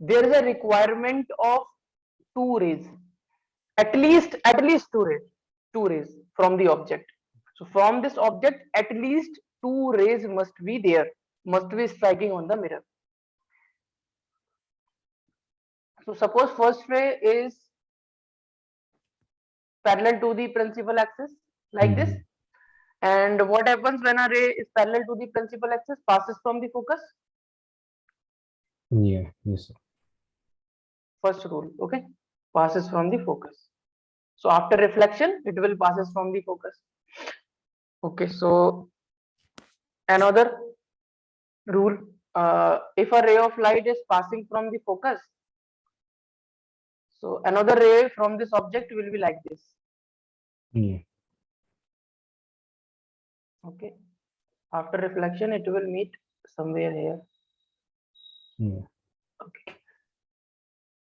there is a requirement of two rays, at least two rays from the object. So from this object, at least two rays must be there, must be striking on the mirror. So suppose first ray is parallel to the principal axis like this. And what happens when a ray is parallel to the principal axis? Passes from the focus. Yeah, yes, sir. First rule, okay? Passes from the focus. So after reflection, it will passes from the focus. Okay, so another rule, if a ray of light is passing from the focus, so another ray from this object will be like this. Yeah. Okay, after reflection, it will meet somewhere here. Yeah. Okay,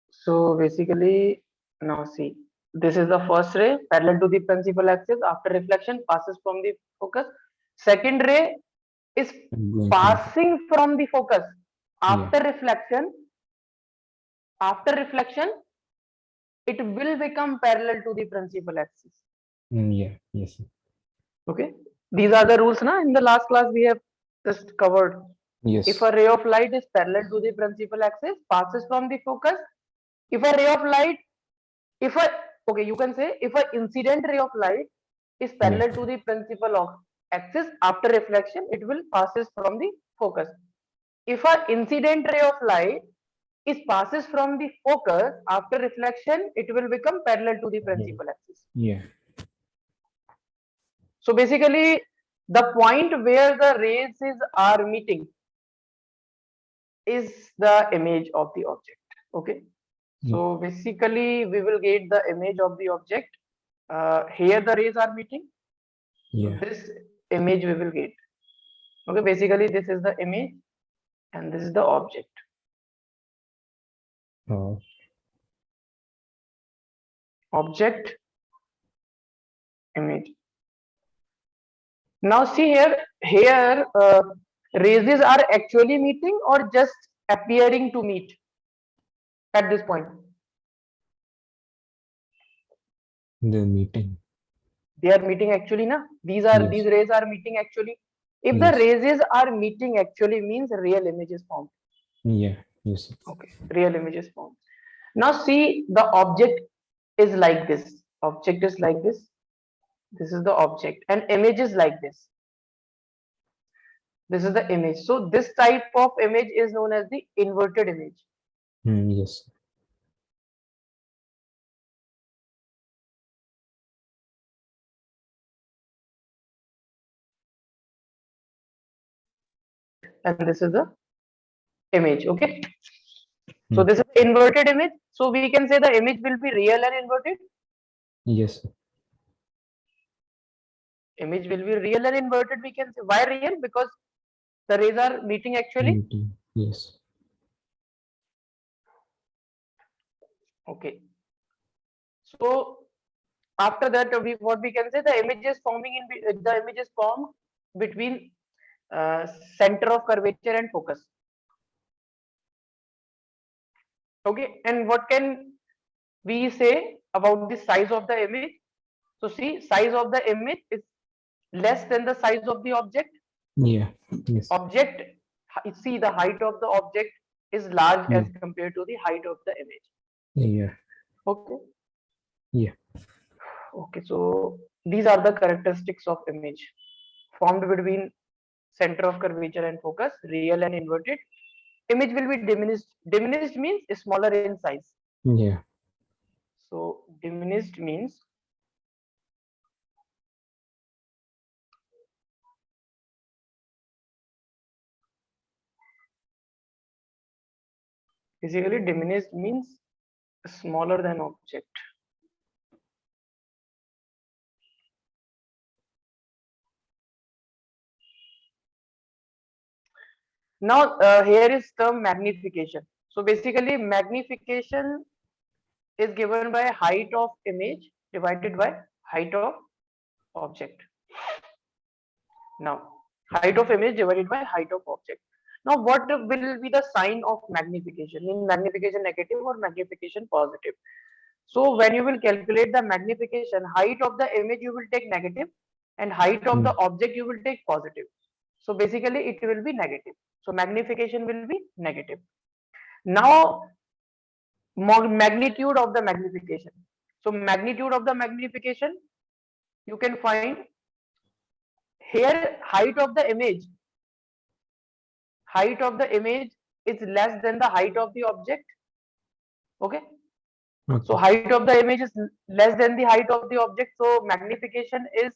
so basically, now see, this is the first ray parallel to the principal axis. After reflection, passes from the focus. Second ray is Going from passing from the focus. Yeah. After reflection, it will become parallel to the principal axis. Yeah, yes, sir. Okay, these are the rules. In the last class we have just covered. Yes. If a ray of light is parallel to the principal axis, passes from the focus. If a ray of light, okay, you can say if an incident ray of light is parallel to the principal axis, after reflection, it will passes from the focus. If an incident ray of light is passes from the focus, after reflection, it will become parallel to the principal axis. Yeah. So basically, the point where the rays are meeting is the image of the object. Okay. So basically, we will get the image of the object. Here the rays are meeting. Yeah. So this image we will get. Okay. Basically, this is the image, and this is the object. Oh. Object, image. Now see here rays are actually meeting or just appearing to meet at this point. The meeting. They are meeting actually, na? These rays are meeting actually. If the rays are meeting actually, means real image is formed. Yeah, yes. Okay, real image is formed. Now see, the object is like this. Object is like this. This is the object, and image is like this. This is the image. So this type of image is known as the inverted image. Yes. And this is the image. Okay. So this is inverted image. So we can say the image will be real and inverted. Yes. Image will be real and inverted. We can say why real? Because the rays are meeting actually. Yes. Okay. So after that, what we can say, the image is formed between center of curvature and focus. Okay, and what can we say about the size of the image? So see, size of the image is less than the size of the object. Yeah. Yes. Object, see, the height of the object is large as compared to the height of the image. Yeah. Okay. Yeah. Okay, so these are the characteristics of image formed between center of curvature and focus, real and inverted. Image will be diminished. Diminished means smaller in size. Yeah. So diminished means basically diminished means smaller than object. Now here is term magnification. So basically magnification is given by height of image divided by height of object. Now height of image divided by height of object. Now, what will be the sign of magnification? In magnification negative or magnification positive? So when you will calculate the magnification, height of the image you will take negative and height of the object you will take positive. So basically it will be negative. So magnification will be negative. Now magnitude of the magnification. So magnitude of the magnification, you can find here height of the image. Height of the image is less than the height of the object. Okay. So height of the image is less than the height of the object. So magnification is,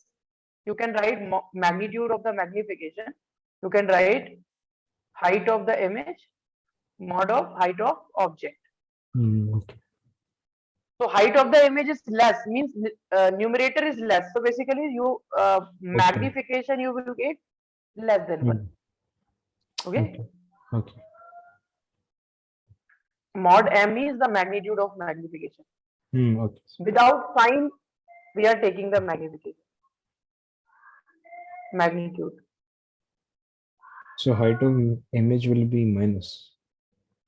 you can write magnitude of the magnification. You can write height of the image mod of height of object. Okay. So height of the image is less, means numerator is less. So basically you magnification you will get less than 1. Okay. Okay. Mod m is the magnitude of magnification. Okay. Without sign, we are taking the magnification. Magnitude. So height of image will be minus.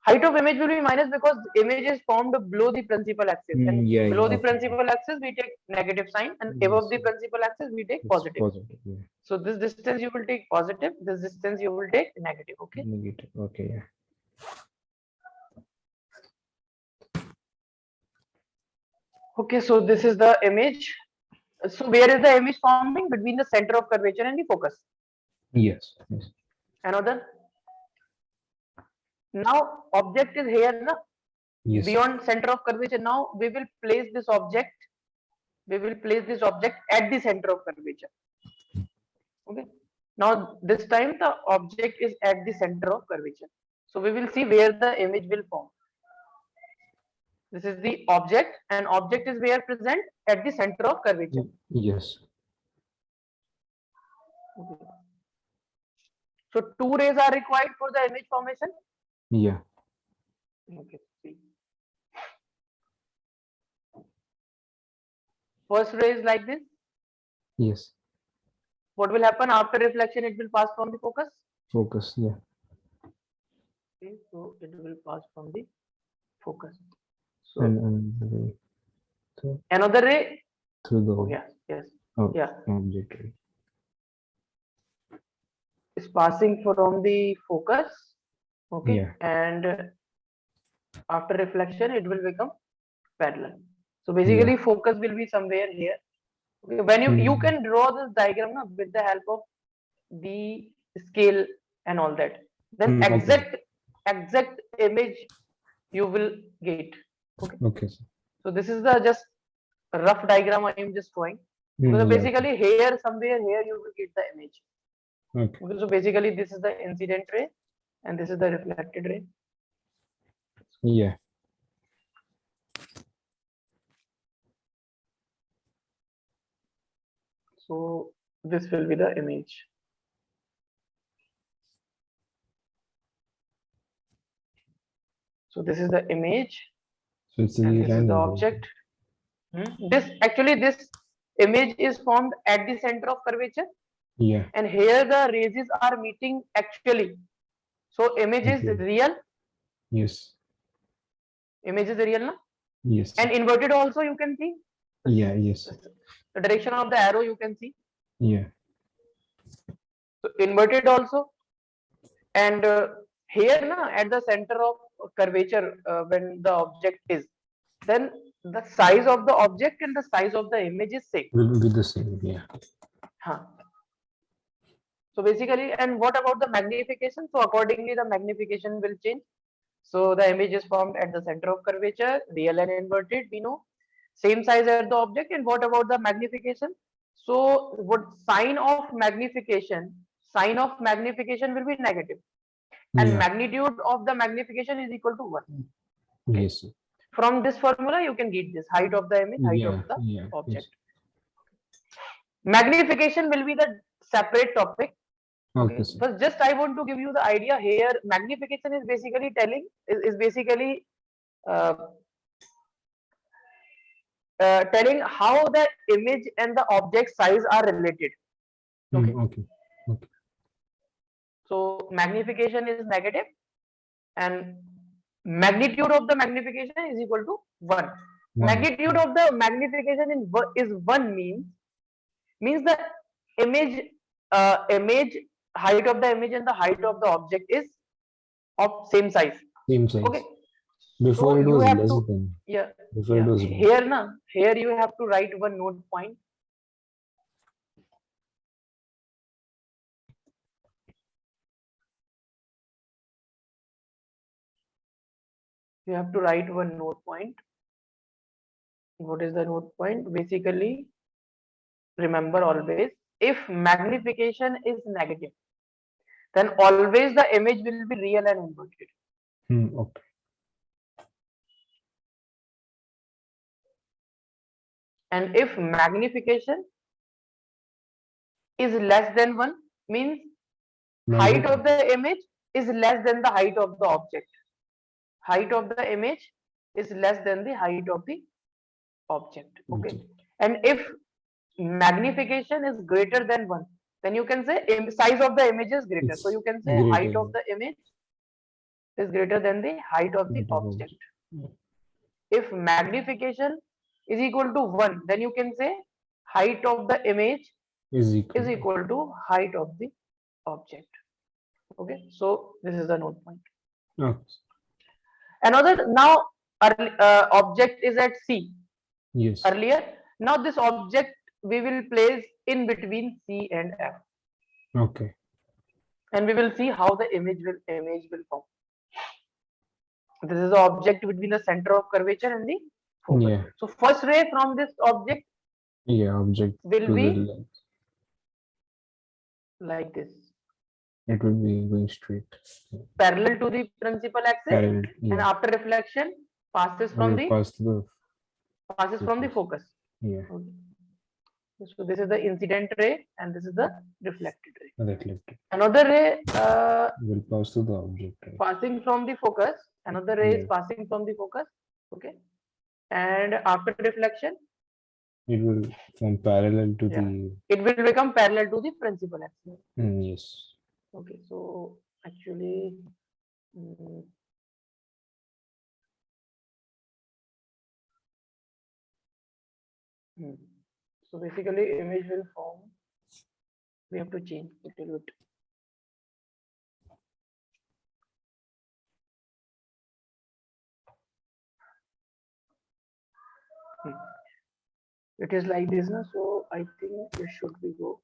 Height of image will be minus because image is formed below the principal axis. And below the principal axis, we take negative sign, and above the principal axis, we take positive. Yeah. So this distance you will take positive, this distance you will take negative. Okay. Negative. Okay. Yeah. Okay. So this is the image. So where is the image forming? Between the center of curvature and the focus. Yes. Yes. Another. Now object is here, na? Yes. Beyond center of curvature. Now we will place this object. We will place this object at the center of curvature. Okay. Now this time the object is at the center of curvature. So we will see where the image will form. This is the object, and object is where present at the center of curvature. Yes. Okay. So 2 rays are required for the image formation. Yeah. Okay. See. First ray is like this. Yes. What will happen after reflection? It will pass from the focus. Focus. Yeah. Okay, so it will pass from the focus. So another ray through the object ray is passing from the focus. Okay. Yeah. And after reflection, it will become parallel. So basically, focus will be somewhere here. Okay. When you can draw this diagram with the help of the scale and all that, then exact image you will get. Okay. Okay. So this is the just rough diagram I am just showing. So basically here somewhere here you will get the image. Okay. So basically this is the incident ray and this is the reflected ray. Yeah. So this will be the image. So this is the image. So it's and this is the object. This image is formed at the center of curvature. Yeah. And here the rays are meeting actually. So image is real. Yes. Image is real, na? Yes. And inverted also you can see. Yeah. Yes. The direction of the arrow you can see. Yeah. So inverted also. And here na, at the center of curvature when the object is, then the size of the object and the size of the image is same. Will be the same. Yeah. So basically, and what about the magnification? So accordingly the magnification will change. So the image is formed at the center of curvature, real and inverted, we know. Same size as the object. And what about the magnification? So what sign of magnification? Sign of magnification will be negative. And magnitude of the magnification is equal to 1. Okay. Yes. From this formula, you can get this height of the image, height of the object. Yes. Magnification will be the separate topic. Okay. But just I want to give you the idea here. Magnification is basically telling telling how the image and the object size are related. Okay. Okay. So magnification is negative, and magnitude of the magnification is equal to 1. Magnitude of the magnification is 1 means the image image height of the image and the height of the object is of same size. Same size. Okay. Before So it you was have less to, than. yeah, Before it was more. here you have to write one note point. You have to write one note point. What is the note point? Basically, remember always, if magnification is negative, then always the image will be real and inverted. Okay. And if magnification is less than 1, means height of the image is less than the height of the object. Height of the image is less than the height of the object. Okay. And if magnification is greater than 1, then you can say size of the image is greater. So you can say height of the image is greater than the height of the object. If magnification is equal to 1, then you can say height of the image is equal to height of the object. Okay, so this is the note point. Okay. Another, now object is at C. Yes. Earlier, now this object we will place in between C and F. Okay. And we will see how the image will form. This is the object between the center of curvature and the focus. Yeah. So first ray from this object, object will be like this. It will be going straight. Parallel to the principal axis. Parallel, and after reflection passes from the focus. Yeah. Okay. So this is the incident ray and this is the reflected ray. Reflected. Another ray will pass to the object. Right? Passing from the focus. Another ray is passing from the focus. Okay. And after reflection, it will form parallel to the. It will become parallel to the principal axis. Yes. Okay. So actually. So basically image will form. We have to change a little bit. It is like this now, so I think it should be go.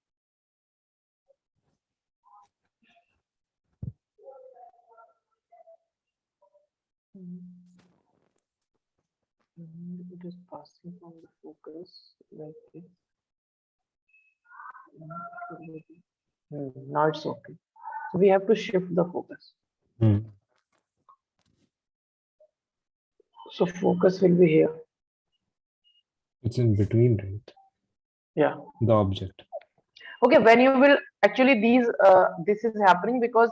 And it is passing from the focus like this. Now it's okay. So we have to shift the focus. So focus will be here. It's in between, right? Yeah. The object. Okay, when you will actually this is happening because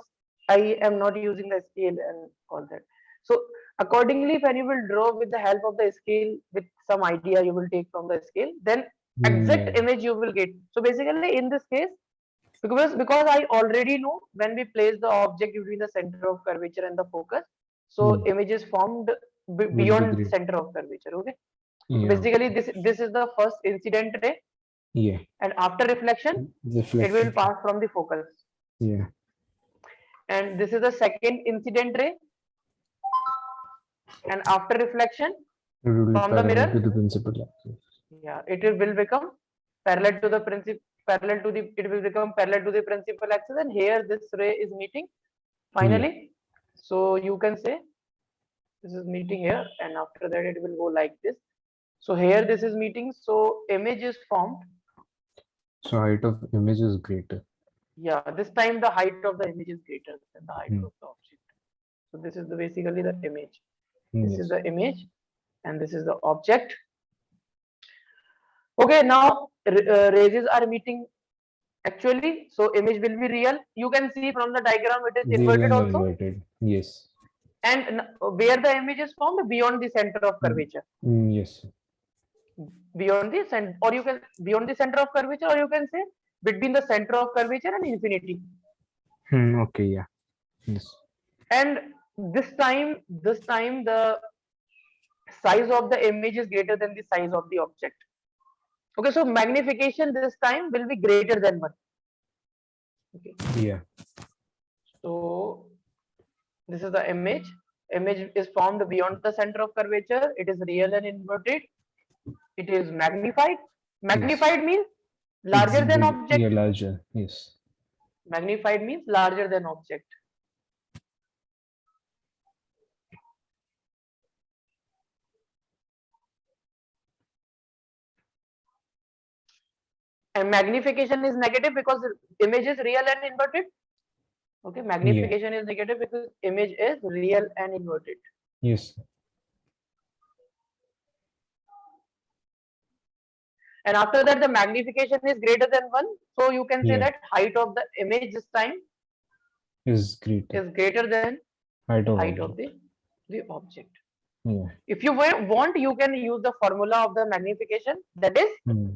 I am not using the scale and all that. So accordingly, when you will draw with the help of the scale with some idea you will take from the scale, then exact image you will get. So basically in this case, because I already know when we place the object between the center of curvature and the focus, so image is formed beyond the center of curvature. Okay. So basically this is the first incident ray. Yeah. And after reflection, it will pass from the focus. Yeah. And this is the second incident ray. And after reflection from the mirror to the principal axis. Yeah, it will become parallel to the principal. It will become parallel to the principal axis, and here this ray is meeting finally. So you can say this is meeting here, and after that it will go like this. So here this is meeting, so image is formed. So height of image is greater. Yeah, this time the height of the image is greater than the height of the object. So this is basically the image. This is the image, and this is the object. Okay, now rays are meeting actually, so image will be real. You can see from the diagram it is inverted also. Inverted. Yes. And where the image is formed beyond the center of curvature. Yes. Beyond the center, or you can beyond the center of curvature, or you can say between the center of curvature and infinity. Okay, yeah. Yes. And this time the size of the image is greater than the size of the object. Okay, so magnification this time will be greater than 1. Okay, Yeah. so this is the image. Image is formed beyond the center of curvature. It is real and inverted. It is magnified. Yes. Magnified means It's larger than big. Yeah, object. larger. Yes. Magnified means larger than object. And magnification is negative because image is real and inverted. Okay, Yeah. magnification is negative because image is real and inverted. Yes. And after that, the magnification is greater than 1. So you can say Yeah. that height of the image this time Is greater. is greater than Height of height of object. the object. Yeah. If you want, you can use the formula of the magnification, that is Hmm.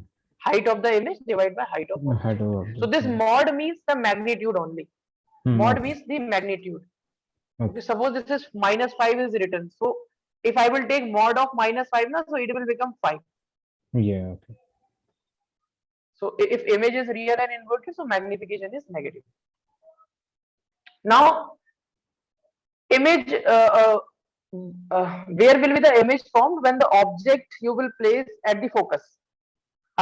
height of the image divided by height of Height object. of So object. this Yeah. mod means the magnitude only. Mod Okay. means the magnitude. Okay, Okay. suppose this is -5 is written. So if I will take mod of -5 now, so it will become 5. Yeah. Okay. So if image is real and inverted, so magnification is negative. Now image where will be the image formed? When the object you will place at the focus.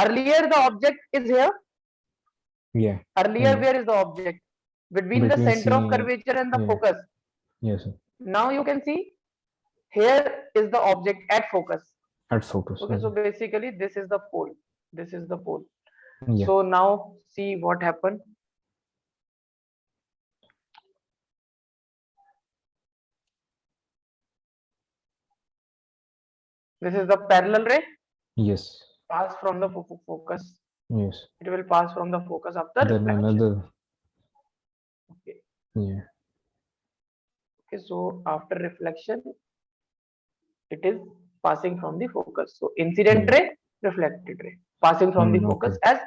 Earlier the object is here. Yeah. Earlier And where is the object? Between the between center of C. curvature and the Yeah. focus. Yes. Sir. Now you can see here is the object at focus. At focus. Okay, so basically this is the pole. This is the pole. Yeah. So now see what happened. This is the parallel ray. Yes. Pass from the focus. Yes. It will pass from the focus after Then reflection. another. Okay. Yeah. Okay, so after reflection, it is passing from the focus. So incident ray, reflected ray, passing from the focus Okay. as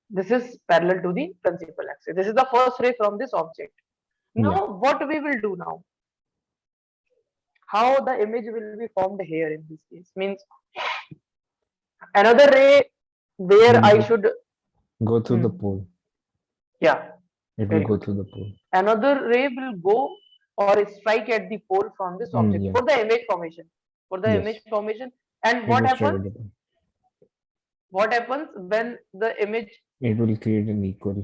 this is parallel to the principal axis. This is the first ray from this object. Now, Yeah. what we will do now? How the image will be formed here in this case means another ray where I should Go through the pole. yeah. It will Very go good. through the pole. Another ray will go or strike at the pole from this object Yeah. for the image formation. For the Yes. image formation, and It what will strike happens? at the pole. What happens when the image? It will create an equal.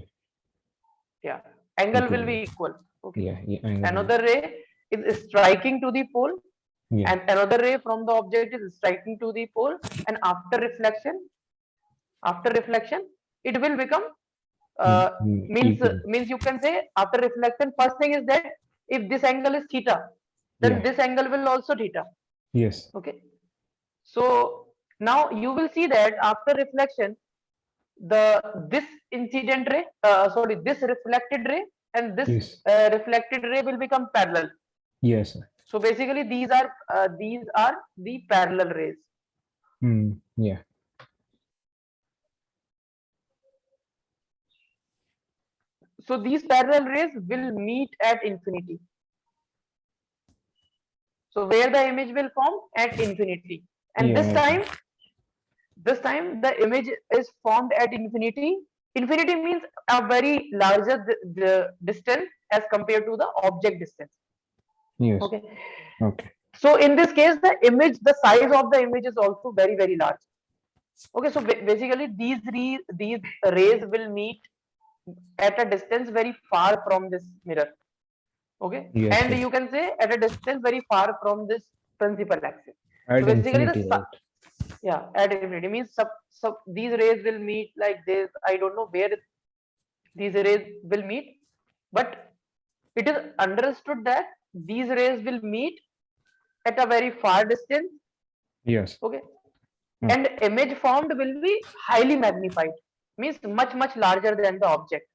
Yeah, angle will Equal. be equal. Okay. Yeah. Angle. Another ray is striking to the pole, Yeah. and another ray from the object is striking to the pole, and after reflection, it will become Equal. means you can say after reflection. First thing is that if this angle is theta, then Yeah. this angle will also theta. Yes. Okay. So now you will see that after reflection, this incident ray, sorry, this reflected ray and this Yes. reflected ray will become parallel. Yes. So basically, these are the parallel rays. Yeah. So these parallel rays will meet at infinity. So where the image will form at infinity, and Yeah. this time the image is formed at infinity. Infinity means a very larger the distance as compared to the object distance. Yes. Okay. Okay. So in this case, the size of the image is also very, very large. Okay, so basically these rays will meet at a distance very far from this mirror. Okay, Yes. and you can say at a distance very far from this principal axis. At So basically infinity, right? yeah, at infinity means these rays will meet like this. I don't know where these rays will meet, but it is understood that these rays will meet at a very far distance. Yes. Okay, and image formed will be highly magnified, means much larger than the object.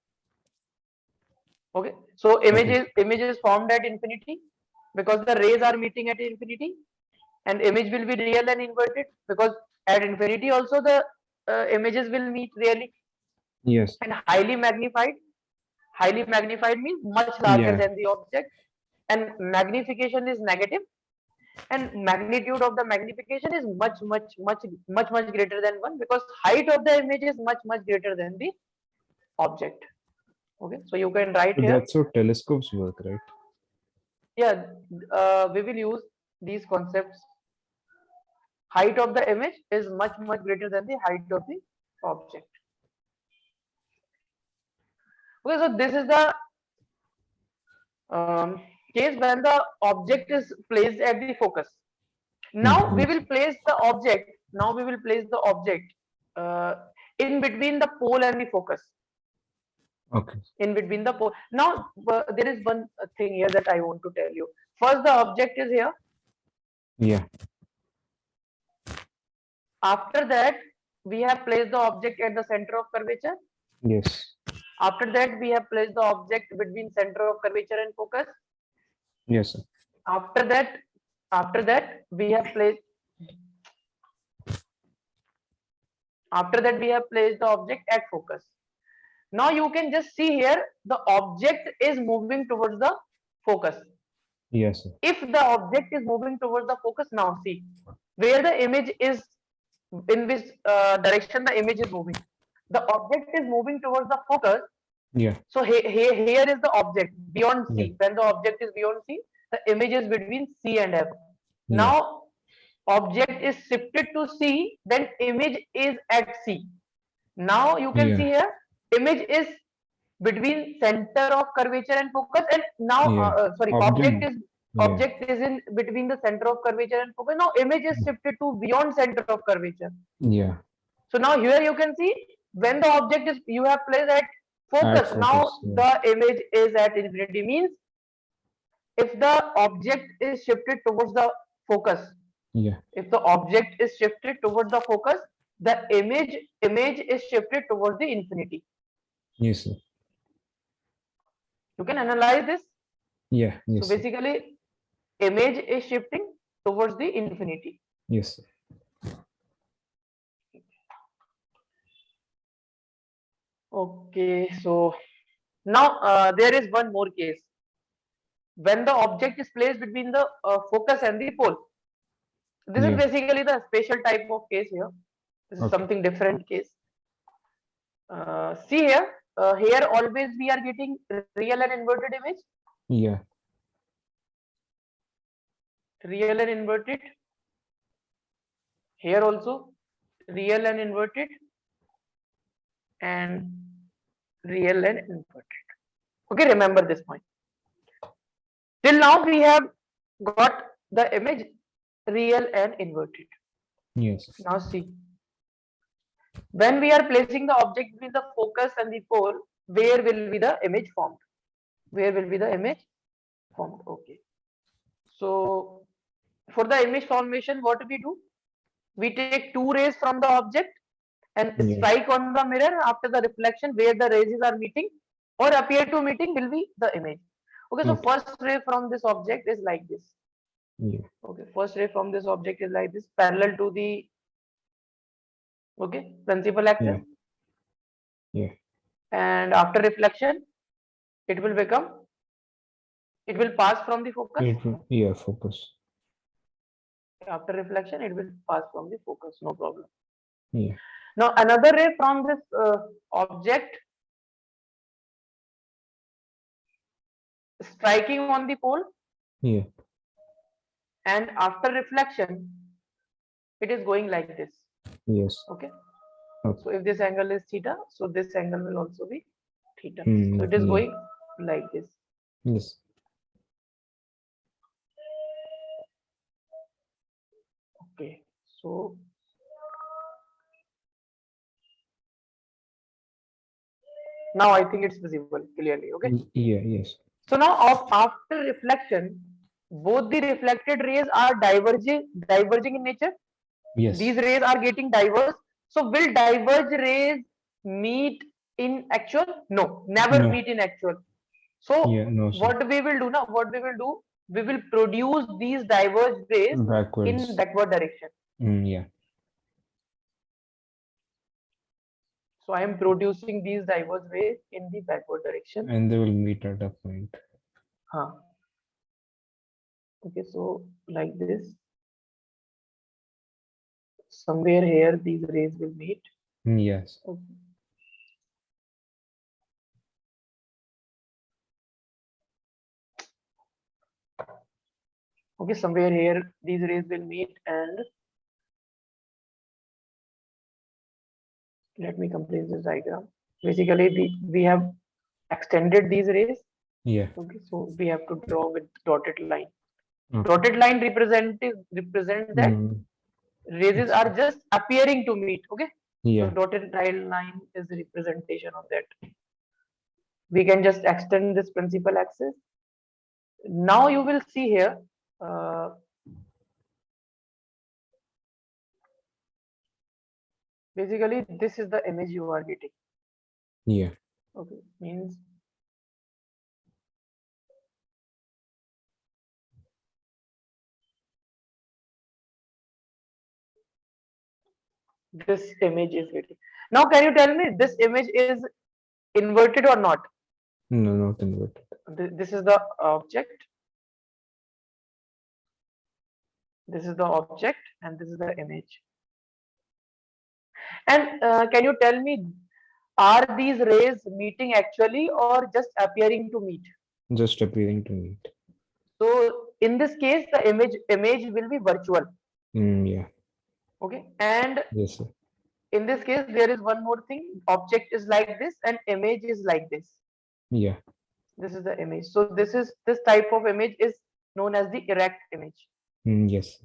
Okay, so image is formed at infinity because the rays are meeting at infinity, and image will be real and inverted because at infinity also the images will meet really. Yes. And highly magnified Highly magnified means much larger Yeah. than the object, and magnification is negative, and magnitude of the magnification is much greater than 1, because height of the image is much greater than the object. Okay, so you can write So here. that's how telescopes work, right? Yeah, we will use these concepts. Height of the image is much greater than the height of the object. Okay, so this is the case when the object is placed at the focus. Now we Yes. will place the object. Now we will place the object uh, in between the pole and the focus. Okay. In between the pole. Now there is one thing here that I want to tell you. First, the object is here. Yeah. After that, we have placed the object at the center of curvature. Yes. After that, we have placed the object between center of curvature and focus. Yes, sir. After that, we have placed. After that, we have placed the object at focus. Now you can just see here the object is moving towards the focus. Yes, sir. If the object is moving towards the focus, now see where the image is, in which direction the image is moving. The object is moving towards the focus. Yeah. So here is the object beyond C. Yeah. When the object is beyond C, the image is between C and F. Yeah. Now object is shifted to C, then image is at C. Now you can Yeah. see here image is between center of curvature and focus, and now Yeah. sorry, Object. Yeah. object is in between the center of curvature and focus. Now image is shifted to beyond center of curvature. Yeah. So now here you can see when the object is you have placed at focus. At Now focus, yeah. the image is at infinity, means if the object is shifted towards the focus, Yeah. if the object is shifted towards the focus, the image is shifted towards the infinity. Yes, sir. You can analyze this. Yeah. Yes. So Sir. basically, image is shifting towards the infinity. Yes, sir. Okay, so now there is one more case. When the object is placed between the focus and the pole. This is Yeah. basically the special type of case here. This is Okay. something different case. See here, here always we are getting real and inverted image. Yeah. Real and inverted. Here also real and inverted, and real and inverted. Okay, remember this point. Till now we have got the image real and inverted. Yes. Now see, when we are placing the object between the focus and the pole, where will be the image formed? Where will be the image formed? Okay. So for the image formation, what we do? We take two rays from the object and Yeah. strike on the mirror. After the reflection, where the rays are meeting or appear to meeting will be the image. Okay, so Okay. first ray from this object is like this. Yeah. Okay, first ray from this object is like this, parallel to the principal axis. Yeah. Yeah. And after reflection, it will pass from the focus. Yeah. Focus. After reflection, it will pass from the focus, no problem. Yeah. Now another ray from this object striking on the pole, Yeah. and after reflection, it is going like this. Yes. Okay. Okay. So if this angle is theta, so this angle will also be theta. Mm, So it is yeah. going like this. Yes. Okay. So now I think it's visible clearly. Okay. Yeah. Yes. So now after reflection, both the reflected rays are diverging in nature. Yes. These rays are getting diverged. So will diverged rays meet in actual? No, never No. meet in actual. So Yeah. No. Sir. what we will do now? What we will do? We will produce these diverged rays Backwards. in backward direction. Yeah. So I am producing these diverse rays in the backward direction. And they will meet at a point. Huh. Okay, so like this. Somewhere here these rays will meet. Yes. Okay. Okay, somewhere here these rays will meet, and let me complete this diagram. Basically, we have extended these rays. Yeah. Okay, so we have to draw with dotted line. Okay. Dotted line represent that rays are just appearing to meet. Okay, Yeah. so dotted line is the representation of that. We can just extend this principal axis. Now you will see here. Basically, this is the image you are getting. Yeah. Okay, means this image is getting. Now, can you tell me this image is inverted or not? No, not inverted. This is the object. This is the object, and this is the image. And can you tell me, are these rays meeting actually or just appearing to meet? Just appearing to meet. So in this case, the image will be virtual. Yeah. Okay, and Yes, sir. in this case, there is one more thing. Object is like this, and image is like this. Yeah. This is the image. So this type of image is known as the erect image. Yes.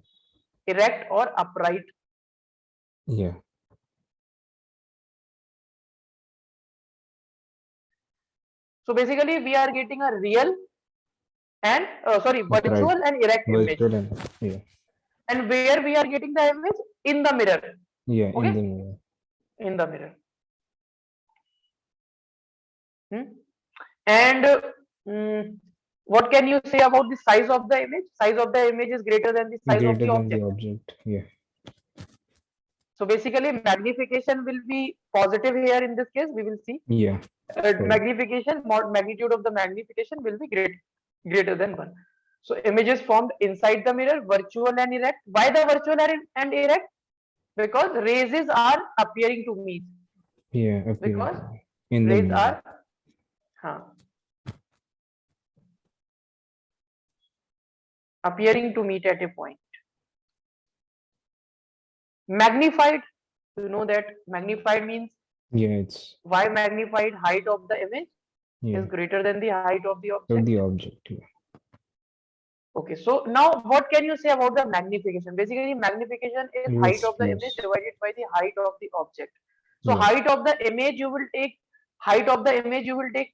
Erect or upright. Yeah. So basically, we are getting a real and virtual and erect image. Virtual and yeah. And where we are getting the image? In the mirror. Yeah. Okay? In the mirror. In the mirror. And what can you say about the size of the image? Size of the image is greater than the size of Greater the than object. the object. Yeah. So basically, magnification will be positive here in this case. We will see. Yeah. Magnification, magnitude of the magnification will be greater than 1. So images formed inside the mirror, virtual and erect. Why the virtual and erect? Because rays are appearing to meet. Yeah. Because in the rays mirror. are appearing to meet at a point. Magnified, you know that magnified means. Yeah. It's. Why magnified? Height of the image is greater than the height of the object. Of the object. Yeah. Okay, so now what can you say about the magnification? Basically, magnification is height of the image divided by the height of the object. So Yeah. height of the image you will take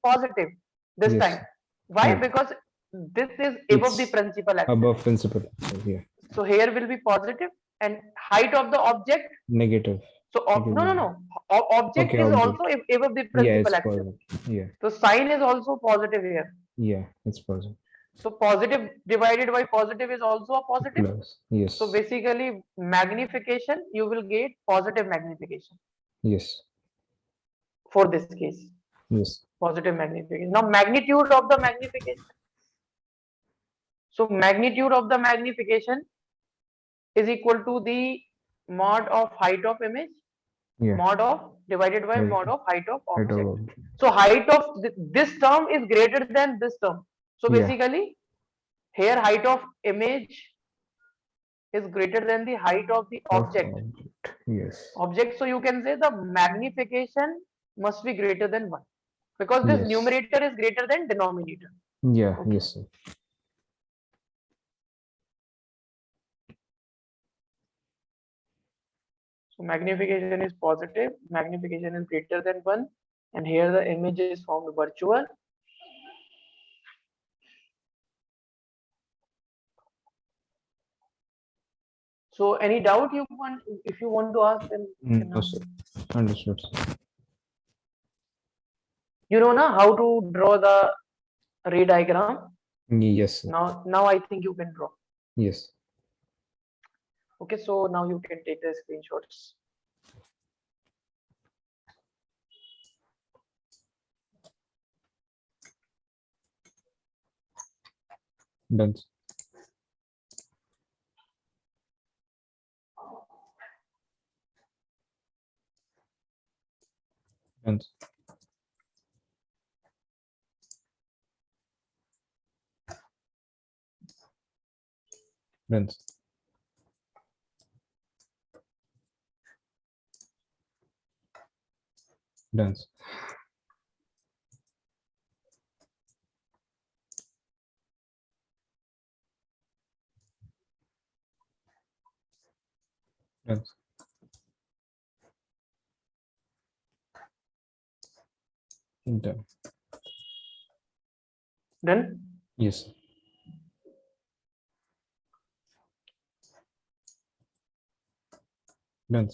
positive this time. Why? Yeah. Because this is above the principal axis. Above principal axis. Yeah. So here will be positive, and height of the object Negative. So no. Object is also above the principal axis. Yeah. So sign is also positive here. Yeah, it's positive. So positive divided by positive is also a positive. Plus. Yes. So basically, magnification you will get positive magnification. Yes. For this case. Yes. Positive magnification. Now magnitude of the magnification. So magnitude of the magnification is equal to the mod of height of image. Yeah. Mod of divided by mod of height of object. Height of object. So height of this term is greater than this term. So basically, here height of image is greater than the height of the object. Yes. Object. So you can say the magnification must be greater than 1 because this numerator is greater than denominator. Yeah. Okay. Yes, sir. So magnification is positive, magnification is greater than 1, and here the image is formed virtual. So any doubt you want, if you want to ask, then no, sir. Understood, sir. You know now how to draw the ray diagram? Yes, sir. Now I think you can draw. Yes. Okay, so now you can take the screenshots. Done. Done. Done. Done. Done. Done. Done. Yes. Done.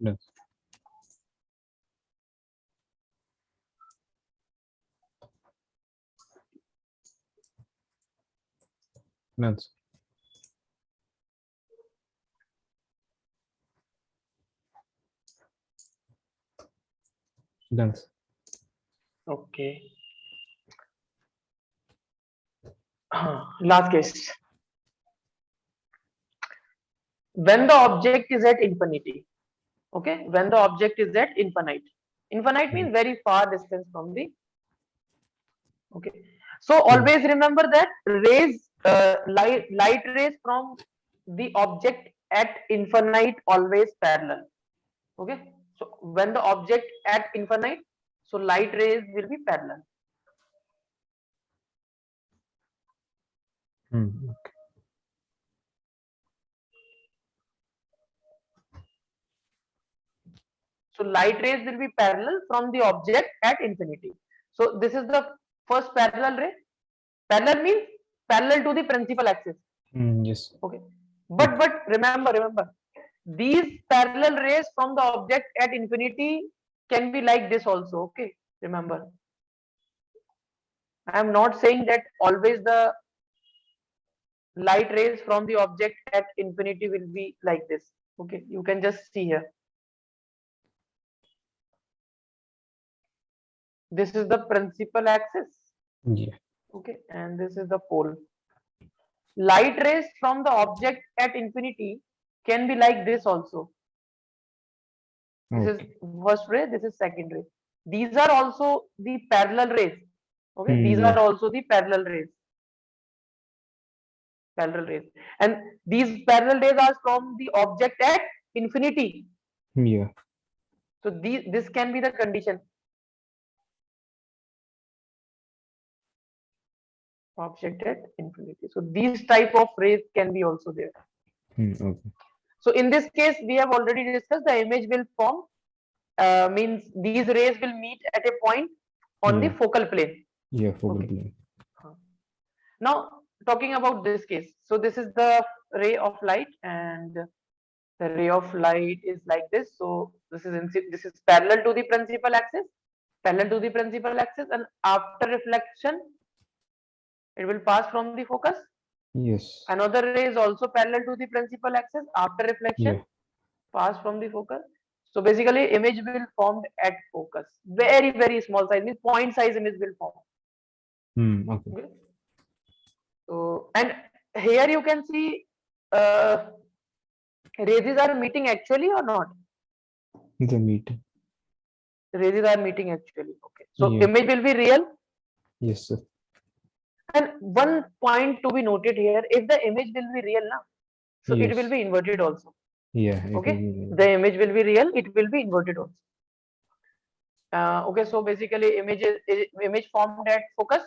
Done. Done. Done. Okay. Last case. When the object is at infinity. Okay. When the object is at infinite. Infinite means very far distance from the. Okay. So always remember that light rays from the object at infinite always parallel. Okay. So when the object at infinite, so light rays will be parallel. Okay. So light rays will be parallel from the object at infinity. So this is the first parallel ray. Parallel means parallel to the principal axis. Yes. Okay. But remember, these parallel rays from the object at infinity can be like this also. Okay. Remember, I am not saying that always the light rays from the object at infinity will be like this. Okay. You can just see here. This is the principal axis. Yeah. Okay. And this is the pole. Light rays from the object at infinity can be like this also. This is Okay. first ray, this is second ray. These are also the parallel rays. Okay, these are Yeah. also the parallel rays. Parallel rays. And these parallel rays are from the object at infinity. Yeah. So this can be the condition. Object at infinity. So these type of rays can be also there. Okay. So in this case, we have already discussed the image will form, means these rays will meet at a point on the Yeah. focal plane. Yeah. Focal Okay. plane. Now talking about this case, so this is the ray of light, and the ray of light is like this. So this is parallel to the principal axis, and after reflection, it will pass from the focus. Yes. Another ray is also parallel to the principal axis. After reflection, Yeah. pass from the focus. So basically, image will formed at focus. Very small size, means point size image will form. Okay. Okay. So and here you can see uh, rays are meeting actually or not. The meeting. Rays are meeting actually. Okay. So Yeah. image will be real. Yes, sir. And one point to be noted here: if the image will be real now, so it will Yes. be inverted also. Yeah. It will Okay. be. The image will be real. It will be inverted also. Okay. So basically, image formed at focus.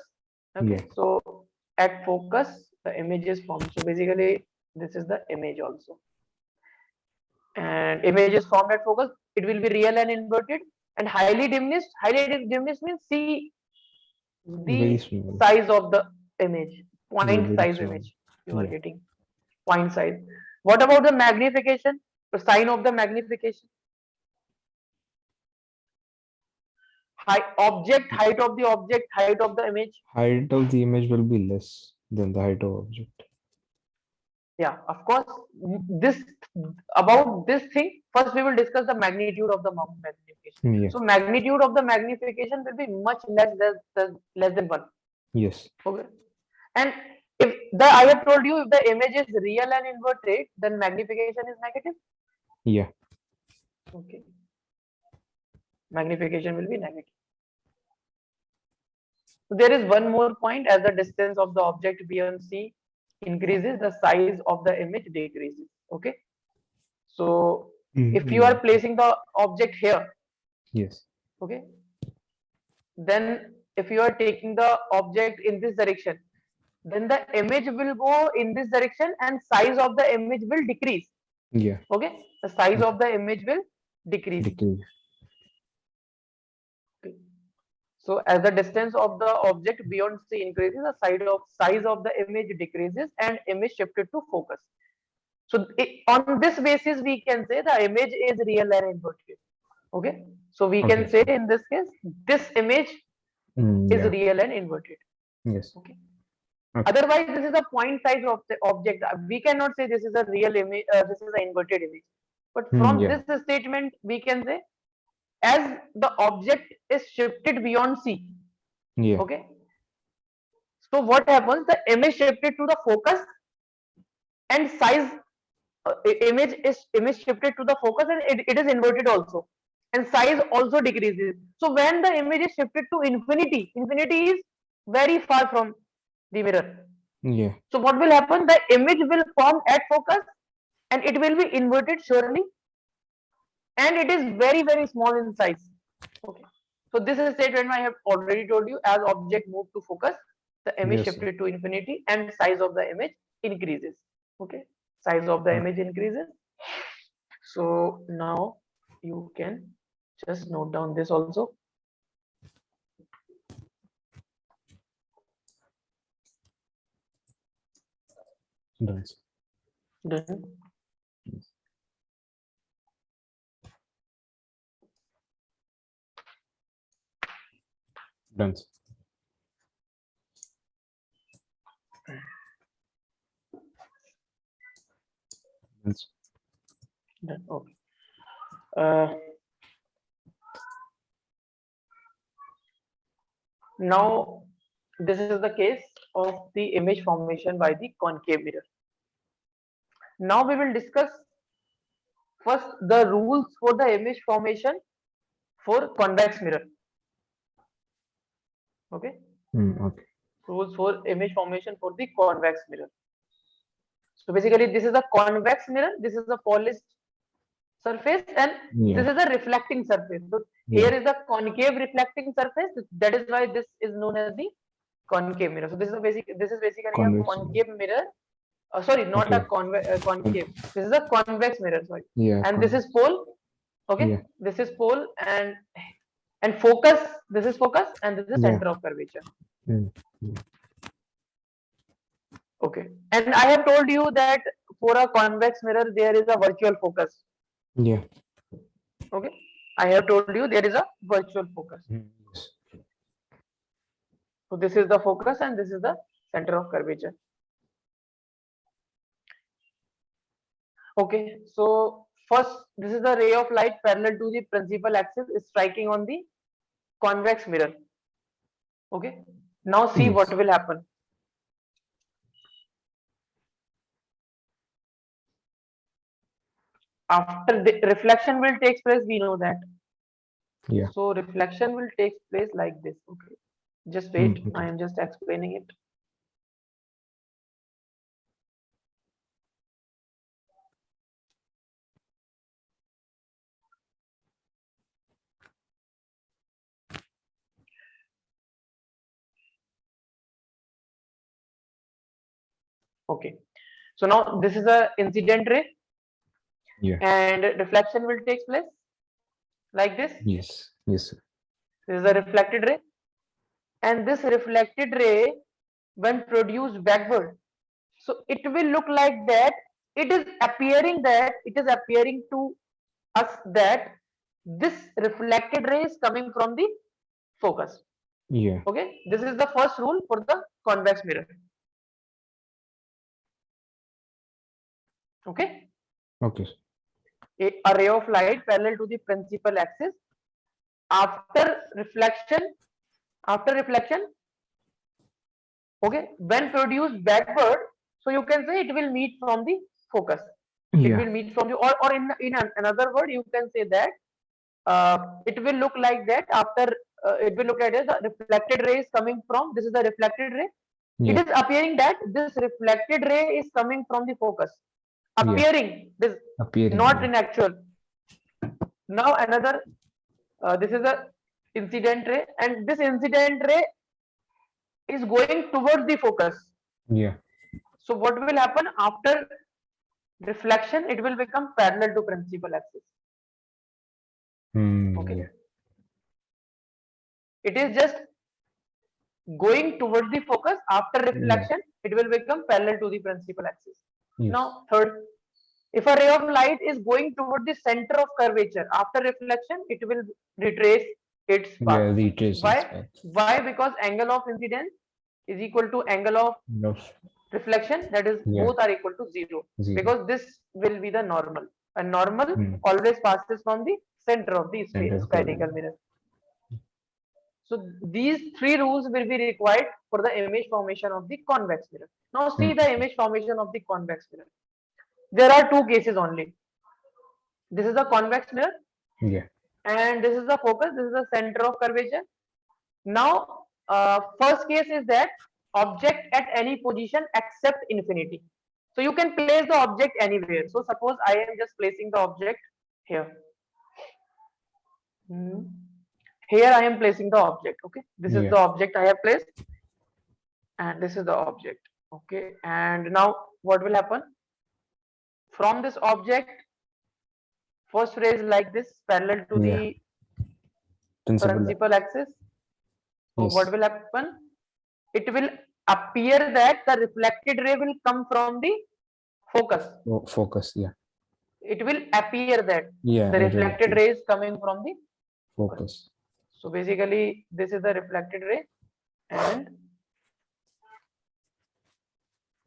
Okay. Yeah. So at focus, the image is formed. So basically, this is the image also. And image is formed at focus. It will be real and inverted. And highly diminished. Highly diminished means see Very the small. size of the image, Yeah. point Very size small. image you are Yeah. getting, point size. What about the magnification? The sign of the magnification? Height of the object, height of the image. Height of the image will be less than the height of object. Yeah, of course. This about this thing. First, we will discuss the magnitude of the magnification. Yeah. So, magnitude of the magnification will be much less than one. Yes. Okay, and if the I have told you if the image is real and inverted, then magnification is negative. Yeah. Okay, magnification will be negative. So there is one more point. As the distance of the object beyond C increases, the size of the image decreases. Okay. So if you are Yeah. placing the object here, Yes. okay, then if you are taking the object in this direction, then the image will go in this direction and size of the image will decrease. Yeah. Okay, the size of the image will decrease. Decrease. Okay. So as the distance of the object beyond C increases, the size of the image decreases and image shifted to focus. So on this basis, we can say the image is real and inverted. Okay. So we can Okay. say in this case, this image is Yeah. real and inverted. Yes. Okay. Okay. Otherwise, this is a point size of the object. We cannot say this is a real image, this is an inverted image. But from Yeah. this statement, we can say as the object is shifted beyond C. Yeah. Okay. So what happens? The image shifted to the focus and size image shifted to the focus and it is inverted also, and size also decreases. So when the image is shifted to infinity, infinity is very far from the mirror. Yeah. So what will happen? The image will form at focus and it will be inverted surely, and it is very small in size. Okay. So this is statement I have already told you. As object move to focus, the image Yes, sir. shifted to infinity and size of the image increases. Okay. Size of the Okay. image increases. So now you can just note down this also. Done. Sir. Done. Done. Sir. Done. Sir. Done. Okay. Uh, Now this is the case of the image formation by the concave mirror. Now we will discuss first the rules for the image formation for convex mirror. Okay. Okay. Rules for image formation for the convex mirror. So basically this is a convex mirror, this is a polished surface, and this Yeah. is a reflecting surface. So here Yeah. is the concave reflecting surface. That is why this is known as the concave mirror. So this is basically a Convex. concave mirror. Sorry, not a Okay. concave. This is a convex mirror. Sorry, Yeah. and this is pole. Okay, Yeah. this is pole and focus. This is focus, and this is Yeah. center of curvature. Mm. Okay, and I have told you that for a convex mirror there is a virtual focus. Yeah. Okay, I have told you there is a virtual focus. Yes. So this is the focus and this is the center of curvature. Okay, so first this is the ray of light parallel to the principal axis is striking on the convex mirror. Okay, now see what Yes. will happen. After the reflection will take place, we know that. Yeah. So reflection will take place like this. Okay, just wait, I Okay. am just explaining it. Okay, so now this is a incident ray Yeah. and reflection will take place like this. Yes. Yes, sir. This is a reflected ray, and this reflected ray when produced backward, so it will look like that. It is appearing to us that this reflected ray is coming from the focus. Yeah. Okay, this is the first rule for the convex mirror. Okay. Okay. A ray of light parallel to the principal axis after reflection. Okay, when produced backward, so you can say it will meet from the focus. It Yeah. will meet from the, or in another word, you can say that it will look like that after it will look like this, the reflected ray is coming from, this is the reflected ray. It Yeah. is appearing that this reflected ray is coming from the focus. Yeah. Appearing, this Appearing. not Yeah. in actual. Now another, this is a incident ray, and this incident ray is going towards the focus. Yeah. So what will happen after reflection? It will become parallel to principal axis. Okay. Yeah. It is just going towards the focus. After Yeah. reflection, it will become parallel to the principal axis. Yes. Now, third, if a ray of light is going toward the center of curvature, after reflection, it will retrace its path. Yeah. Retrace its Why? path. Why? Because angle of incidence is equal to angle of No. reflection, that is Yeah. both are equal to 0, 0. because this will be the normal, and normal Mm. always passes from the center of the Center of spherical gravity. mirror. So these three rules will be required for the image formation of the convex mirror. Now see the image formation of the convex mirror. There are two cases only. This is the convex mirror, Yeah. and this is the focus, this is the center of curvature. Now first case is that object at any position except infinity. So you can place the object anywhere. So suppose I am just placing the object here. Here I am placing the object. Okay, this is Yeah. the object I have placed, and this is the object. Okay, and now what will happen? From this object, first ray is like this, parallel to Yeah. the Principal. principal axis. So what Yes. will happen? It will appear that the reflected ray will come from the focus. Focus. Yeah. It will appear that Yeah. the It will reflected appear. ray is coming from the focus. Focus. So basically, this is the reflected ray and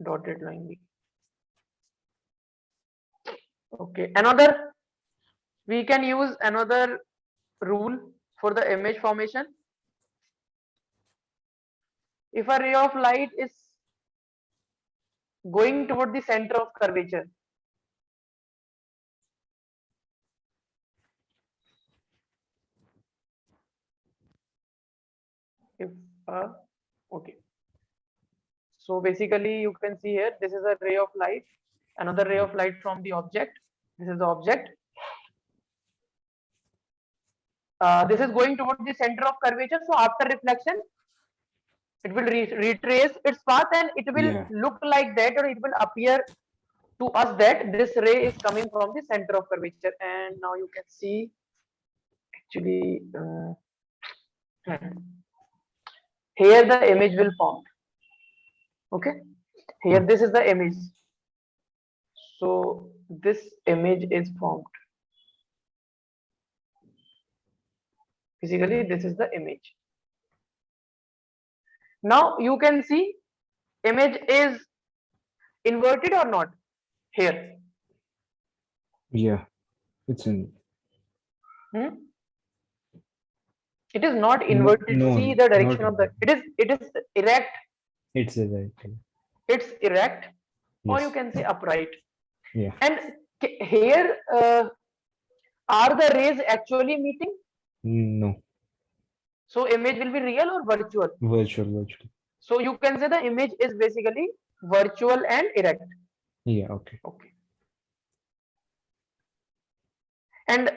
dotted line B. Okay, another, we can use another rule for the image formation. If a ray of light is going toward the center of curvature, if okay, so basically you can see here, this is a ray of light, another ray of light from the object, this is the object, this is going toward the center of curvature. So after reflection, it will retrace its path, and it will Yeah. look like that, or it will appear to us that this ray is coming from the center of curvature. And now you can see actually here the image will form. Okay, here this is the image, so this image is formed. Physically this is the image. Now you can see image is inverted or not here. Yeah. It's in. It is not No. inverted. No. See the Not. direction of the, it is erect, It's a right. it's erect, or you Yes. can say upright. Yeah. And here are the rays actually meeting? No. So image will be real or virtual? Virtual. So you can say the image is basically virtual and erect. Yeah. Okay. Okay. And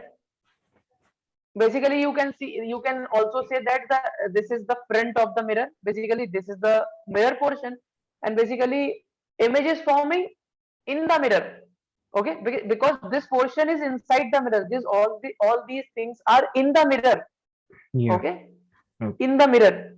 basically you can see, you can also say that this is the front of the mirror. Basically this is the mirror portion, and basically image is forming in the mirror. Okay, because this portion is inside the mirror. This all these things are in the mirror. Yeah. Okay, Okay. in the mirror,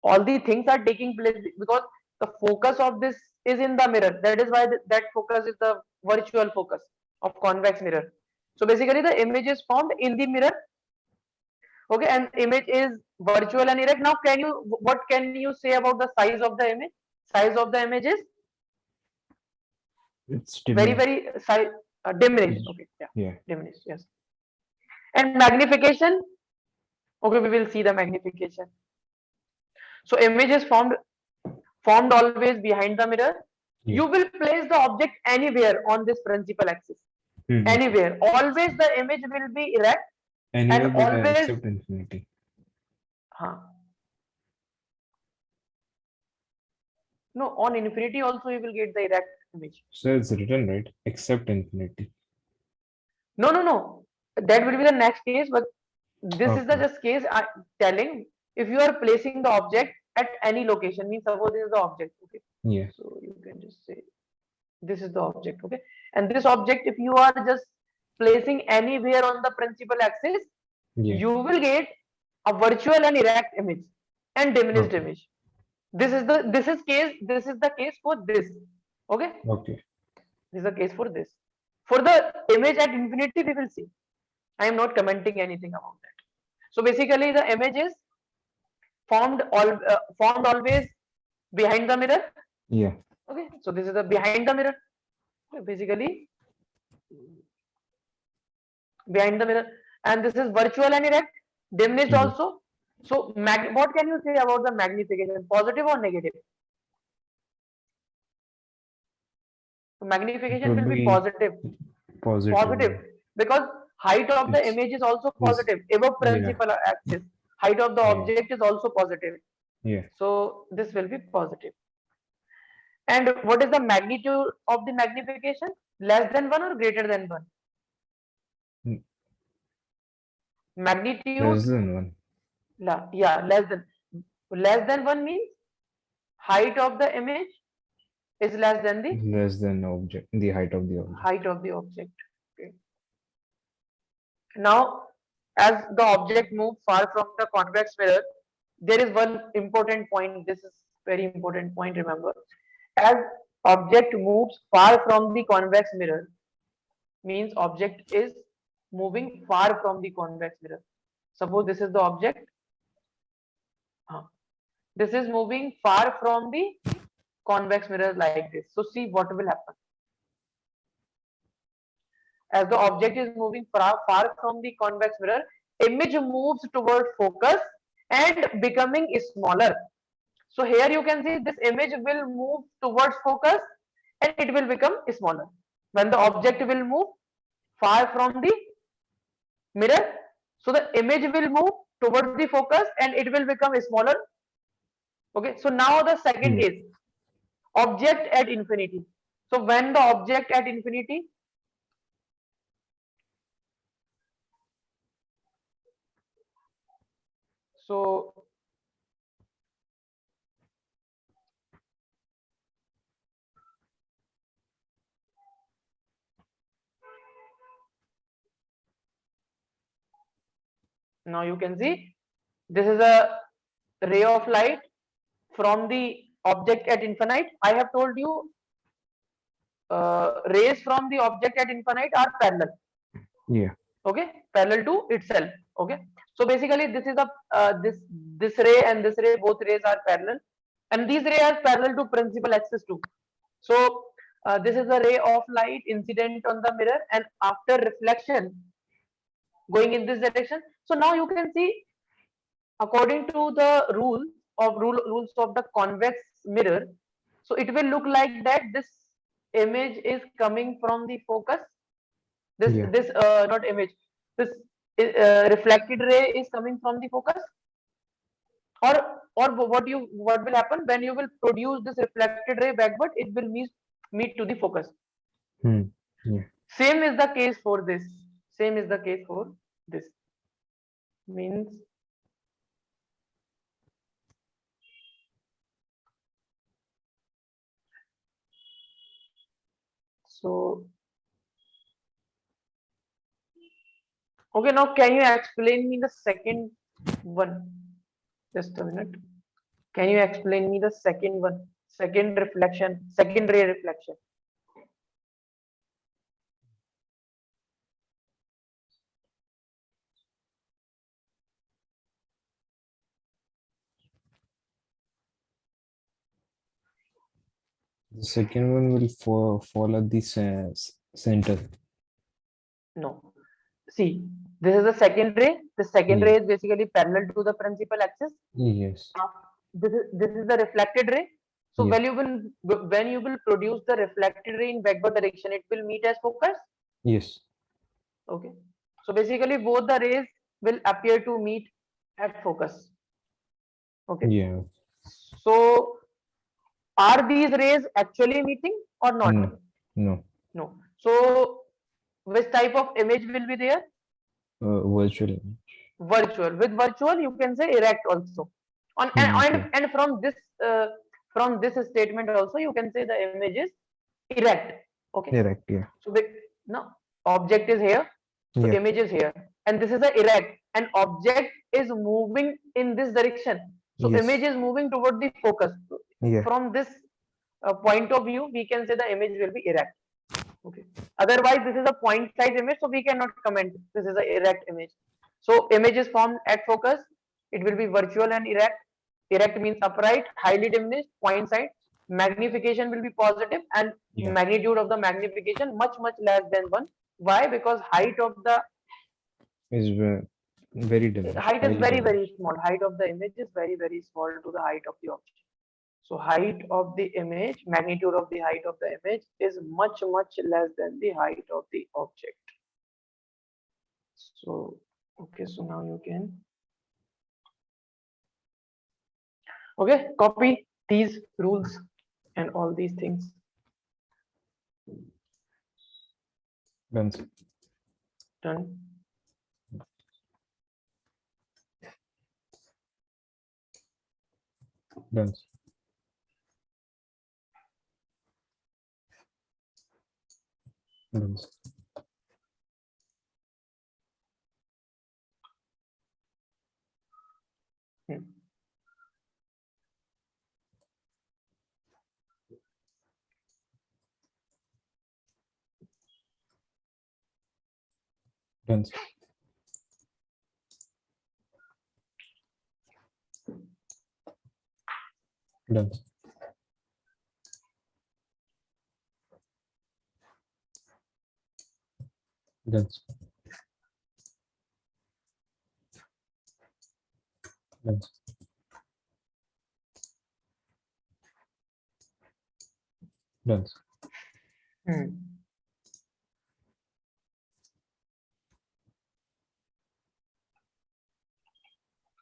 all the things are taking place because the focus of this is in the mirror. That is why that focus is the virtual focus of convex mirror. So basically the image is formed in the mirror. Okay, and image is virtual and erect. Now what can you say about the size of the image? Size of the image is It's Very, diminished. very size, diminished. Okay, yeah, Yeah. diminished. Yes. And magnification. Okay, we will see the magnification. So image is formed always behind the mirror. Yeah. You will place the object anywhere on this principal axis. Mhm. Anywhere. Always the image will be erect, and Anywhere but always, except infinity. huh, no, on infinity also you will get the erect image. So it's written right, except infinity. No, no, no. That will be the next case, but this is the Okay. just case I telling if you are placing the object at any location, means suppose this is the object, okay. Yeah. So you can just say this is the object, okay. And this object, if you are just placing anywhere on the principal axis, Yeah. you will get a virtual and erect image and diminished Okay. image. This is the case for this, okay. Okay. This is the case for this. For the image at infinity, we will see. I am not commenting anything about that. So basically, the image is formed always behind the mirror. Yeah. Okay, so this is the behind the mirror. Basically, behind the mirror, and this is virtual and erect, diminished Yeah. also. So, what can you say about the magnification? Positive or negative? So It magnification would will be be positive. positive. Positive, because height of the It's image is also is positive above yeah. principal axis. Height of the Yeah. object is also positive. Yeah. So this will be positive. And what is the magnitude of the magnification? Less than 1 or greater than 1? Mm, Magnitude, less than one. yeah, less than 1 means height of the image is less than the Less than object. The height of the object. height of the object. Okay. Now, as the object moves far from the convex mirror, there is one important point. This is very important point. Remember, as object moves far from the convex mirror, means object is moving far from the convex mirror. Suppose this is the object. This is moving far from the convex mirror like this. So see what will happen. As the object is moving far from the convex mirror, image moves toward focus and becoming smaller. So here you can see this image will move towards focus and it will become smaller. When the object will move far from the mirror, so the image will move towards the focus and it will become smaller. Okay, so now the second Yeah. case, object at infinity. So when the object at infinity, so now you can see this is a ray of light from the object at infinite. I have told you rays from the object at infinite are parallel. Yeah. Okay, parallel to itself. Okay, so basically this is a this ray and this ray, both rays are parallel, and these rays are parallel to principal axis too. So this is a ray of light incident on the mirror, and after reflection going in this direction. So now you can see, according to the rules of the convex mirror, so it will look like that this image is coming from the focus. Yeah. This not image, this reflected ray is coming from the focus, or what will happen when you will produce this reflected ray backward, it will meet to the focus. Hmm. Yeah. Same is the case for this. Same is the case for this. Means so. Okay, now can you explain me the second one? Just a minute. Can you explain me the second one? Second reflection, second ray reflection. The second one will fall at the center. No. See, this is the second ray. The second Yeah. ray is basically parallel to the principal axis. Yes. This is the reflected ray. So Yeah. when you will produce the reflected ray in backward direction, it will meet as focus. Yes. Okay. So basically both the rays will appear to meet at focus. Okay. Yeah. So are these rays actually meeting or not? No. No. No. So which type of image will be there? Virtual. Virtual. With virtual, you can say erect also. On Okay. and from this statement also, you can say the image is erect. Okay. Correct. Yeah. So no, object is here. So Yeah. image is here, and this is the erect. And object is moving in this direction. So image Yes. is moving toward the focus. Yeah. From this point of view, we can say the image will be erect. Okay. Otherwise, this is a point size image, so we cannot comment this is a erect image. So image is formed at focus. It will be virtual and erect. Erect means upright, highly diminished, point side. Magnification will be positive, and Yeah. magnitude of the magnification much less than 1. Why? Because height of the Is very diminished. height is Highly very diminished. small. Height of the image is very small to the height of the object. So height of the image, magnitude of the height of the image is much less than the height of the object. So okay, so now you can copy these rules and all these things. Done. Done. Done. Done. Hmm. Done. Done. Done. Done. Done. Hmm.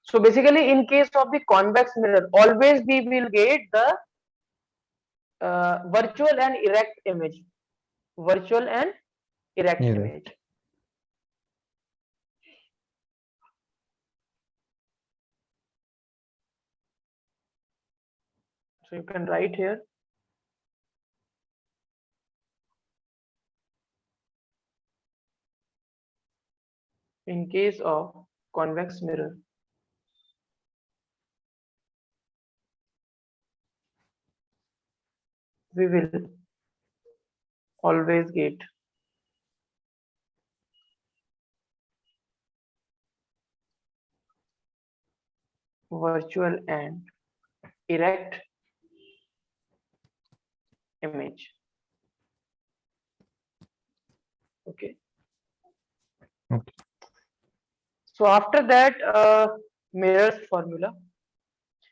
So basically, in case of the convex mirror, always we will get the virtual and erect image. Virtual and erect Yeah. image. So you can write here. In case of convex mirror, we will always get virtual and erect image. Okay. Okay. So after that, mirror's formula.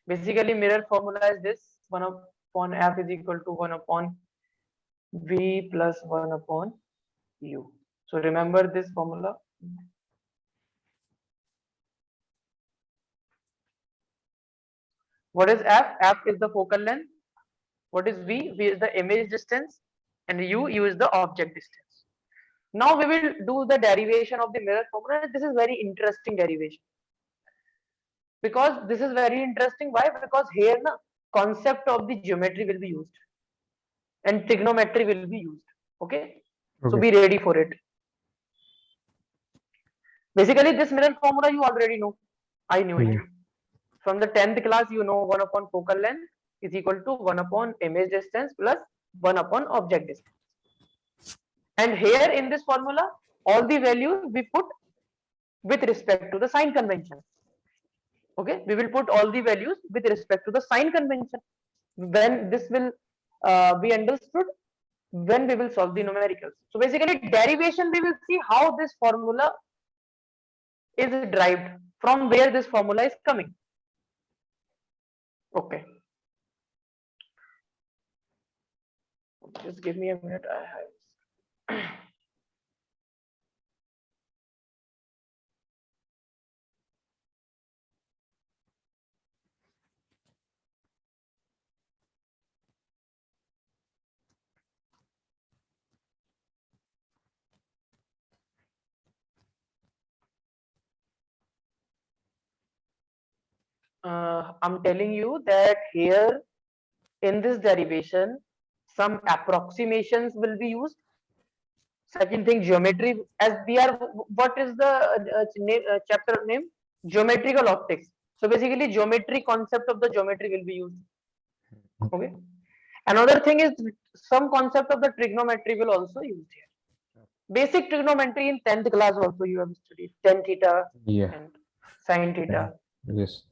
Basically, mirror formula is this: 1 upon f is equal to 1 upon v plus 1 upon u. So remember this formula. What is f? F is the focal length. What is v? V is the image distance, and u is the object distance. Now we will do the derivation of the mirror formula. This is very interesting derivation, because this is very interesting. Why? Because here na concept of the geometry will be used and trigonometry will be used. Okay, so Okay. be ready for it. Basically, this mirror formula you already know. I knew it. Yeah. From the 10th class, you know 1 upon focal length is equal to 1 upon image distance plus 1 upon object distance. And here in this formula, all the values we put with respect to the sign convention. Okay, we will put all the values with respect to the sign convention. When this will be understood when we will solve the numericals. So basically derivation, we will see how this formula is derived, from where this formula is coming. Okay. Just give me a minute. I have I'm telling you that here in this derivation, some approximations will be used. Second thing, geometry, as we are, what is the chapter name? Geometrical optics. So basically, geometry concept of the geometry will be used. Okay. Another thing is some concept of the trigonometry will also use here. Basic trigonometry in 10th class also you have studied tan theta Yeah. and sin theta. Yes.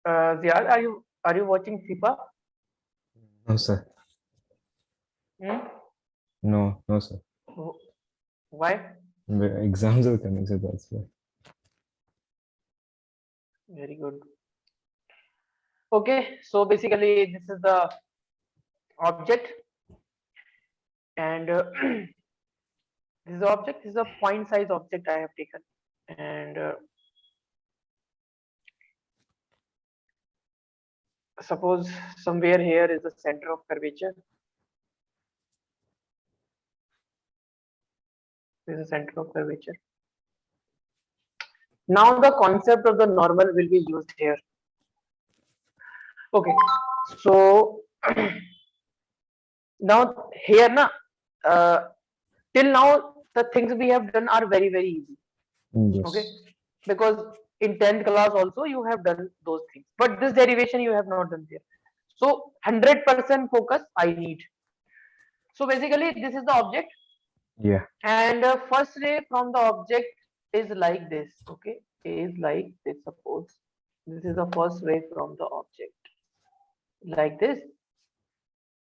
Ziyad, are you watching FIFA? No, sir. Hmm? No, no, sir. Why? The exams are coming, so that's why. Very good. Okay, so basically this is the object, and this is the object. This is a point size object I have taken, and suppose somewhere here is the center of curvature. This is the center of curvature. Now the concept of the normal will be used here. Okay, so now here na, till now the things we have done are very easy. Yes. Okay, because in 10th class also you have done those things, but this derivation you have not done there. So 100% focus I need. So basically this is the object, Yeah. and first ray from the object is like this. Okay, is like this. Suppose this is the first ray from the object, like this,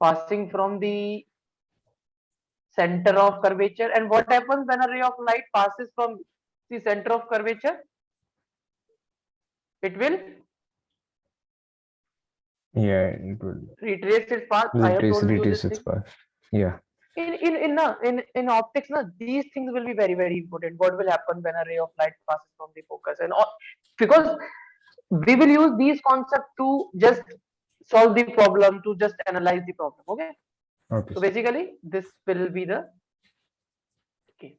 passing from the center of curvature. And what happens when a ray of light passes from the center of curvature? It will Yeah, it will retrace its path. I have told you this retrace its thing. path. Yeah. In optics na, these things will be very important. What will happen when a ray of light passes from the focus, and all, because we will use these concepts to just solve the problem, to just analyze the problem. Okay, Okay. so basically this will be the case.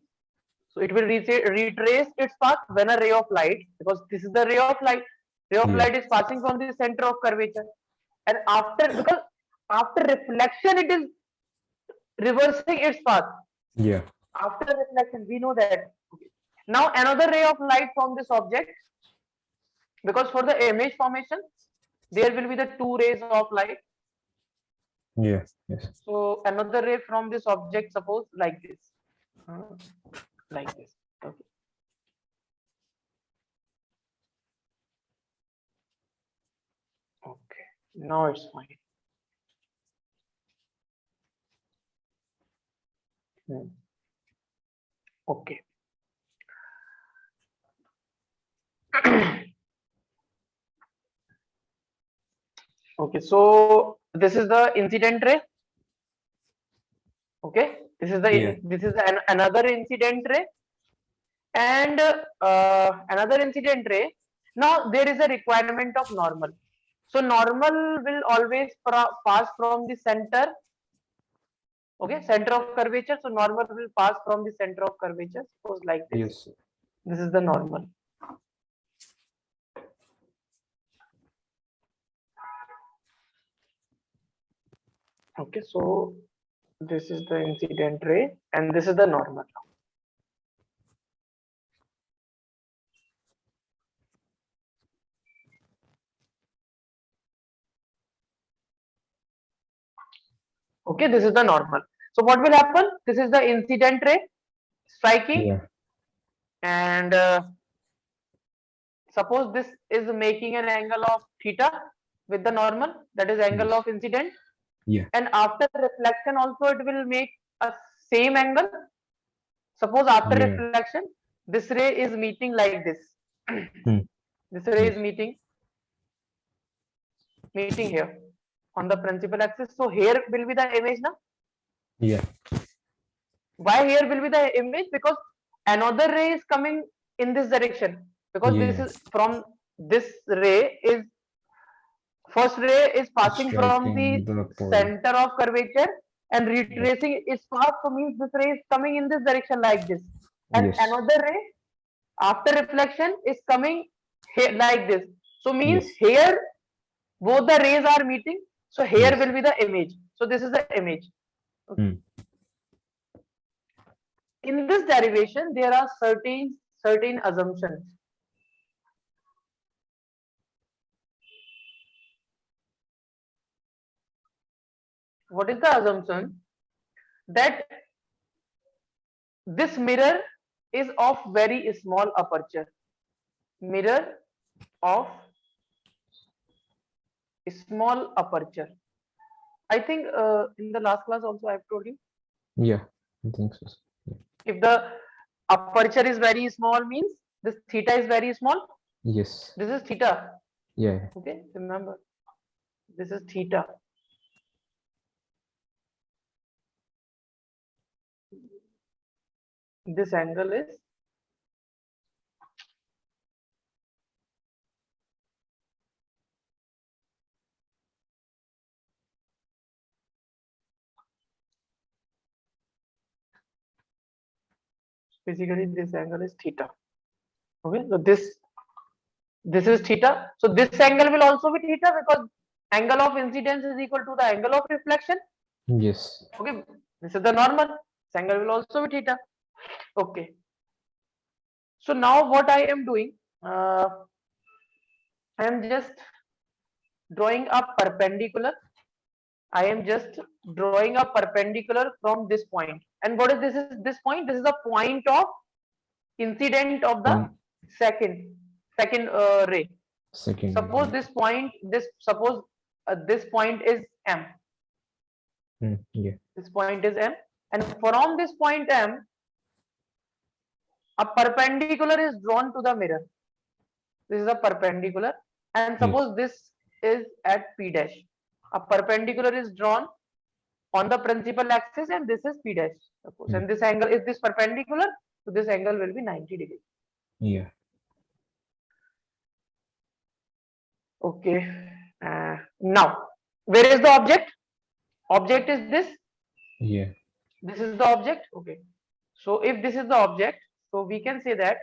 So it will retrace its path when a ray of light, because this is the ray of light. Ray of Yeah. light is passing from the center of curvature, and because after reflection it is reversing its path. Yeah. After reflection, we know that. Okay. Now another ray of light from this object, because for the image formation, there will be the two rays of light. Yeah. Yes. So another ray from this object, suppose like this, like this. Okay. Okay. Now it's fine. Okay. Okay, so this is the incident ray. Okay, this is the another incident ray, and another incident ray. Now there is a requirement of normal. So normal will always pass from the center. Okay, center of curvature. So normal will pass from the center of curvature. Suppose like this. Yes. This is the normal. Okay, so this is the incident ray, and this is the normal. Okay, this is the normal. So what will happen? This is the incident ray striking, Yeah. and suppose this is making an angle of theta with the normal, that is angle Yes. of incident, Yeah. and after reflection also it will make a same angle. Suppose after Yeah. reflection this ray is meeting like this. Hmm. This ray Yes. is meeting here on the principal axis. So here will be the image now. Yeah. Why here will be the image? Because another ray is coming in this direction, because this Yeah. is from this ray is first ray is passing from the Striking the point. center of curvature and retracing its path. So means this ray is coming in this direction like this, and Yes. another ray after reflection is coming here like this. So means Yes. here both the rays are meeting. So here Yes. will be the image. So this is the image. Hmm. In this derivation, there are certain assumptions. What is the assumption? That this mirror is of very small aperture. Mirror of small aperture. I think in the last class also I have told you, Yeah. I think so. Yeah. if the aperture is very small means this theta is very small. Yes. This is theta. Yeah. Okay, remember this is theta. This angle is basically this angle is theta. Okay, so this is theta. So this angle will also be theta because angle of incidence is equal to the angle of reflection. Yes. Okay, this is the normal. This angle will also be theta. Okay. So now what I am doing, I am just drawing a perpendicular. I am just drawing a perpendicular from this point. And what is this? Is this point? This is the point of incident of the From second ray. second. Suppose this point, this point is M. Yeah. This point is M, and from this point M, a perpendicular is drawn to the mirror. This is a perpendicular, and Yes. suppose this is at P dash. A perpendicular is drawn on the principal axis, and this is P dash. Suppose, Yeah. and this angle is this perpendicular, so this angle will be 90 degrees. Yeah. Okay. Now, where is the object? Object is this. Yeah. This is the object. Okay. So if this is the object, so we can say that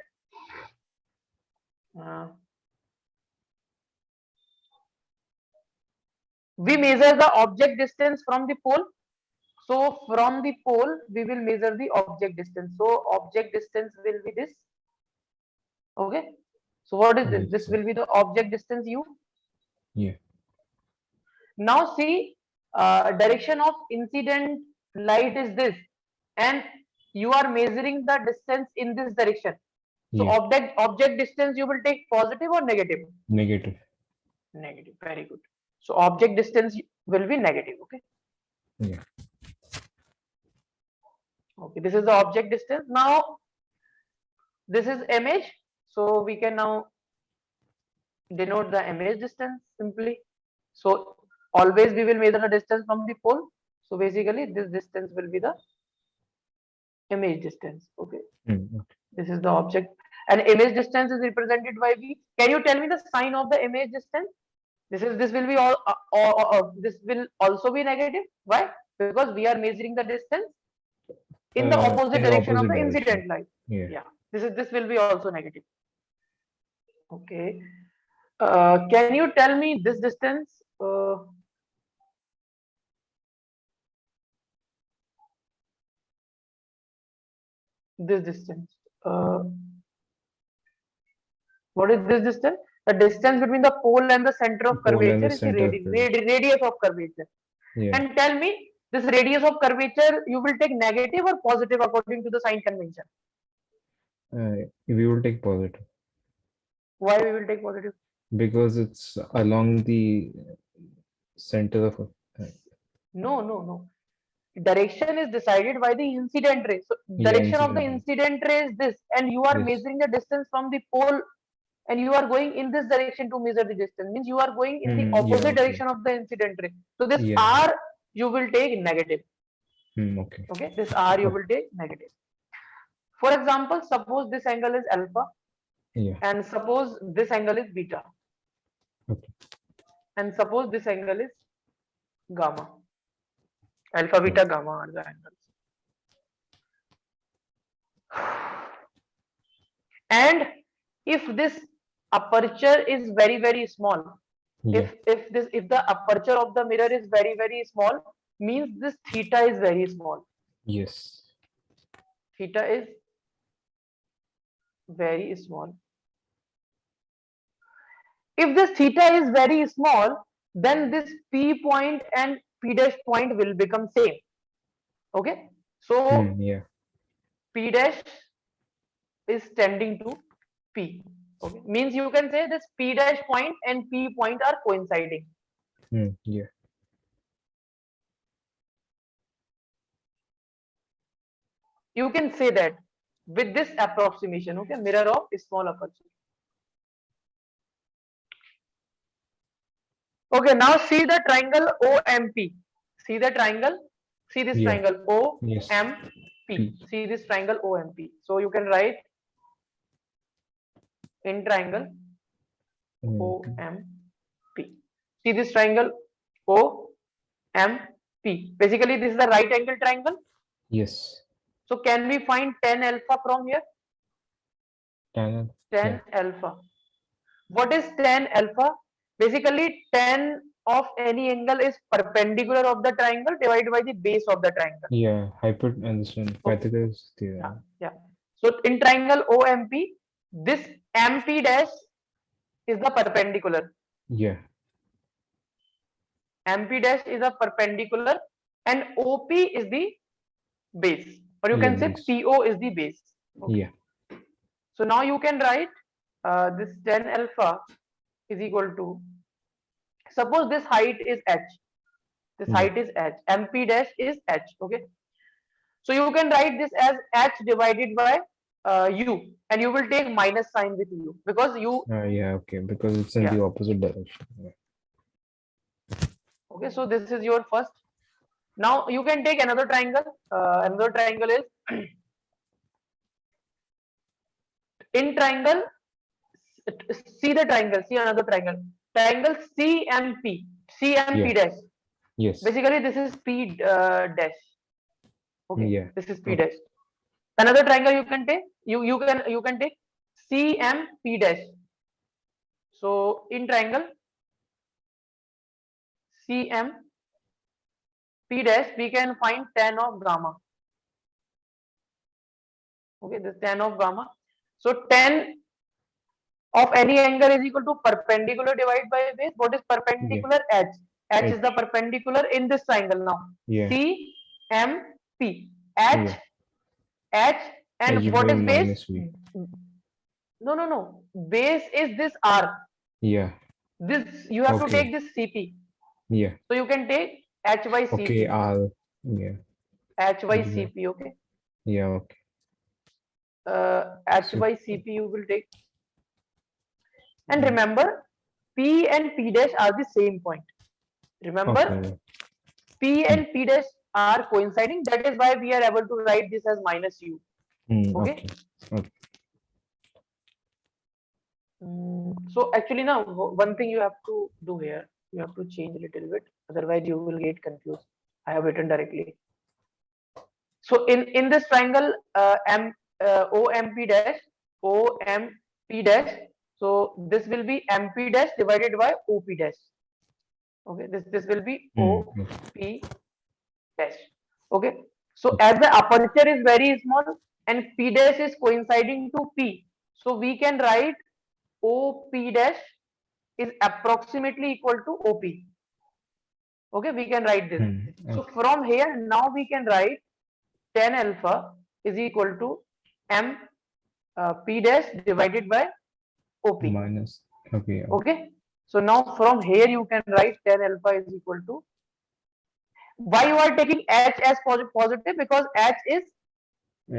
we measure the object distance from the pole. So from the pole, we will measure the object distance. So object distance will be this. Okay. So what is this? Yes, This sir. will be the object distance u. Yeah. Now see, direction of incident light is this, and you are measuring the distance in this direction. So Yeah. object distance you will take positive or negative? Negative. Negative. Very good. So object distance will be negative. Okay. Yeah. Okay. This is the object distance. Now this is image. So we can now denote the image distance simply. So always we will measure the distance from the pole. So basically this distance will be the image distance. Okay. Okay. This is the object, and image distance is represented by V. Can you tell me the sign of the image distance? This will be this will also be negative. Why? Because we are measuring the distance in the opposite In the direction of opposite the direction. incident light. Yeah. Yeah. This will be also negative. Okay. Can you tell me this distance? This distance. What is this distance? The distance between the pole and the center of Pole and curvature the is the center of gravity. radius of curvature. Yeah. And tell me this radius of curvature, you will take negative or positive according to the sign convention? We will take positive Why we will take positive? because it's along the center of. No. Direction is decided by the incident ray. So Yeah, direction of the incident. incident ray is this, and you are Yes. measuring the distance from the pole, and you are going in this direction to measure the distance. Means you are going in the Yeah. opposite Okay. direction of the incident ray. So this Yeah. R you will take negative. Okay. Okay, this R you Okay. will take negative. For example, suppose this angle is alpha, Yeah. and suppose this angle is beta, Okay. and suppose this angle is gamma. Alpha, beta, Yes. gamma are the angles. And if this aperture is very small, Yeah. if the aperture of the mirror is very small, means this theta is very small. Yes. Theta is very small. If this theta is very small, then this P point and P dash point will become same. Okay, so Yeah. P dash is tending to P. Okay, means you can say this P dash point and P point are coinciding. Yeah. You can say that with this approximation. Okay, mirror of small aperture. Okay, now see the triangle OMP. See the triangle. See this Yeah. triangle Yes. OMP. See this triangle OMP. So you can write in triangle OMP. See this triangle OMP. Basically, this is the right angle triangle. Yes. So can we find tan alpha from here? Tan. Tan alpha. What is tan alpha? Basically, tan of any angle is perpendicular of the triangle divided by the base of the triangle. Yeah. Pythagoras theorem. Yeah. So in triangle OMP, this MP dash is the perpendicular. Yeah. MP dash is a perpendicular, and OP is the base, or you can say base. PO is the base. Okay. Yeah. So now you can write this tan alpha is equal to, suppose this height is h, this height is h, MP dash is h. Okay, so you can write this as h divided by u, and you will take minus sign with u because u. Yeah. Okay. Because it's in the opposite direction. Yeah. Okay, so this is your first. Now you can take another triangle. Another triangle is in triangle. See the triangle. See another triangle. Triangle CMP. CMP dash. Yes. Basically, this is P dash. Okay. Yeah. This is P dash. Another triangle you can take. You can take CMP dash. So in triangle CMP dash, we can find tan of gamma. Okay, this tan of gamma. So tan of any angle is equal to perpendicular divided by base. What is perpendicular? H. H is the perpendicular in this triangle now. Yeah. CMP. H. H. And what is base? No. Base is this R. Yeah. This you have to take this CP. Yeah. So you can take H by CP. Okay, R. Yeah. H by CP. Okay. Yeah. Okay. H by CP you will take. And remember, P and P dash are the same point. Remember, P and P dash are coinciding. That is why we are able to write this as minus U. Okay. So actually now one thing you have to do here, you have to change a little bit. Otherwise you will get confused. I have written directly. So in this triangle OMP dash, so this will be MP dash divided by OP dash. Okay, this will be OP dash. Okay, so as the aperture is very small and P dash is coinciding to P, so we can write OP dash is approximately equal to OP. Okay, we can write this. So Okay. from here now we can write tan alpha is equal to m p dash divided by op. Minus. Okay. Okay, so now from here you can write tan alpha is equal to, why you are taking h as positive, because h is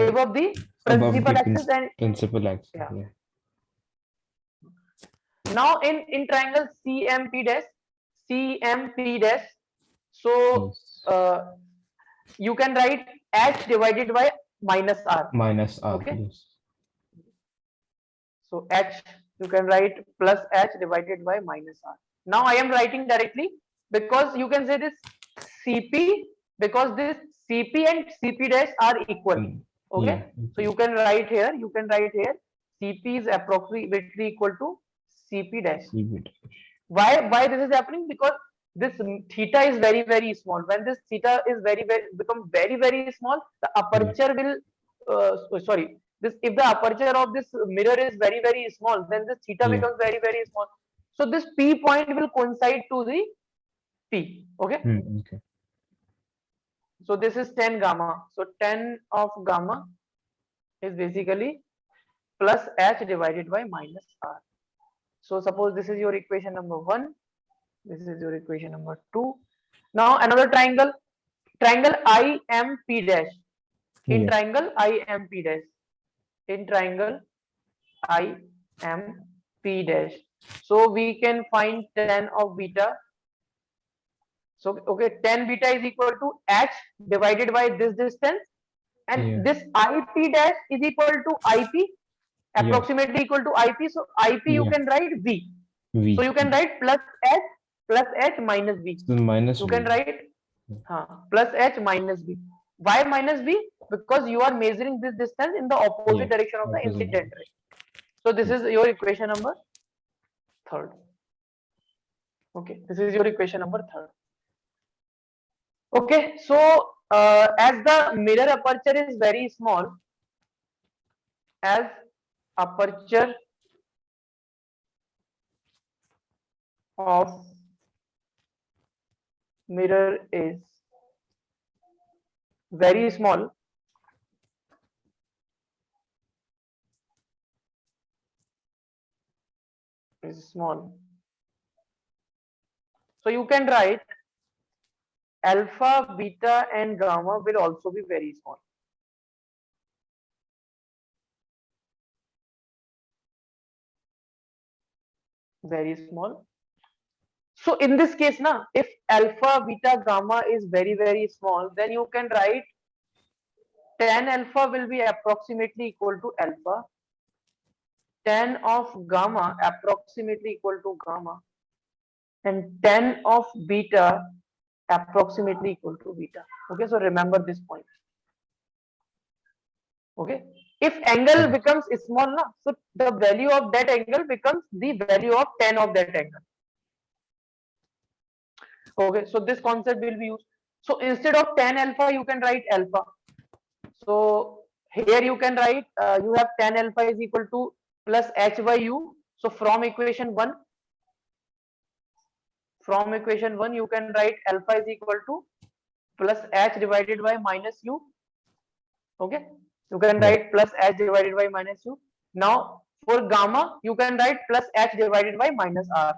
above the Above the principal axis, and principal axis. yeah. Yeah. Now in triangle cmp dash, cmp dash, so Yes. you can write h divided by minus r. Minus R. Okay, Yes. so h you can write plus h divided by minus r. Now I am writing directly, because you can say this cp, because this cp and cp dash are equal. Okay, Yeah. so you can write here, cp is approximately equal to cp dash. CB. Why this is happening? Because this theta is very small. When this theta is become very small, the Yeah. aperture will sorry, this, if the aperture of this mirror is very small, then this theta Yeah. becomes very small. So this p point will coincide to the p. Okay, Okay. so this is tan gamma. So tan of gamma is basically plus h divided by minus r. So suppose this is your equation number 1, this is your equation number 2. Now another triangle, triangle IMP dash. In Yeah. triangle IMP dash. In triangle IMP dash. So we can find tan of beta. So okay, tan beta is equal to h divided by this distance, Yeah. and this IP dash is equal to IP, Yeah. approximately equal to IP. So IP you Yeah. can write V. So V. you can write plus h minus V. So minus You V. can write plus h minus b. Why minus b? Because you are measuring this distance in the opposite Yeah. direction of the Opposite incident direction. ray. So this Yes. is your equation number 3rd. Okay, this is your equation number 3rd. Okay, so as the mirror aperture is very small, as aperture of mirror is very small, so you can write alpha, beta and gamma will also be very small. Very small. So in this case, now, if alpha, beta, gamma is very small, then you can write tan alpha will be approximately equal to alpha, tan of gamma approximately equal to gamma, and tan of beta approximately equal to beta. Okay, so remember this point. Okay, if angle becomes small, na, so the value of that angle becomes the value of tan of that angle. Okay, so this concept will be used. So instead of tan alpha, you can write alpha. So here you can write, you have tan alpha is equal to plus h by u. So from equation 1, you can write alpha is equal to plus h divided by minus u. Okay, you can Yeah. write plus h divided by minus u. Now for gamma, you can write plus h divided by minus r.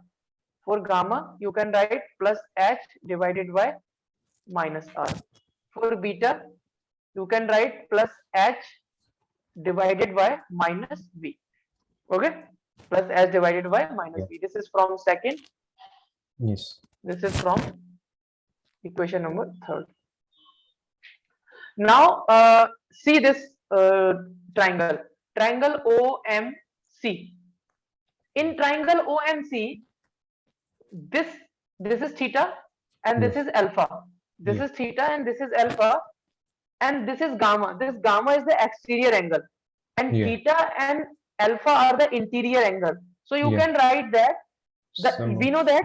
For gamma, you can write plus h divided by minus r. For beta, you can write plus h divided by minus v. Okay, plus h divided by minus Yeah. v. This is from 2nd. Yes. This is from equation number 3rd. Now see this triangle, triangle OMC. In triangle OMC, this is theta and this Yes. is alpha. This Yeah. is theta and this is alpha, and this is gamma. This gamma is the exterior angle, and Yeah. theta and alpha are the interior angle. So you Yeah. can write that we know that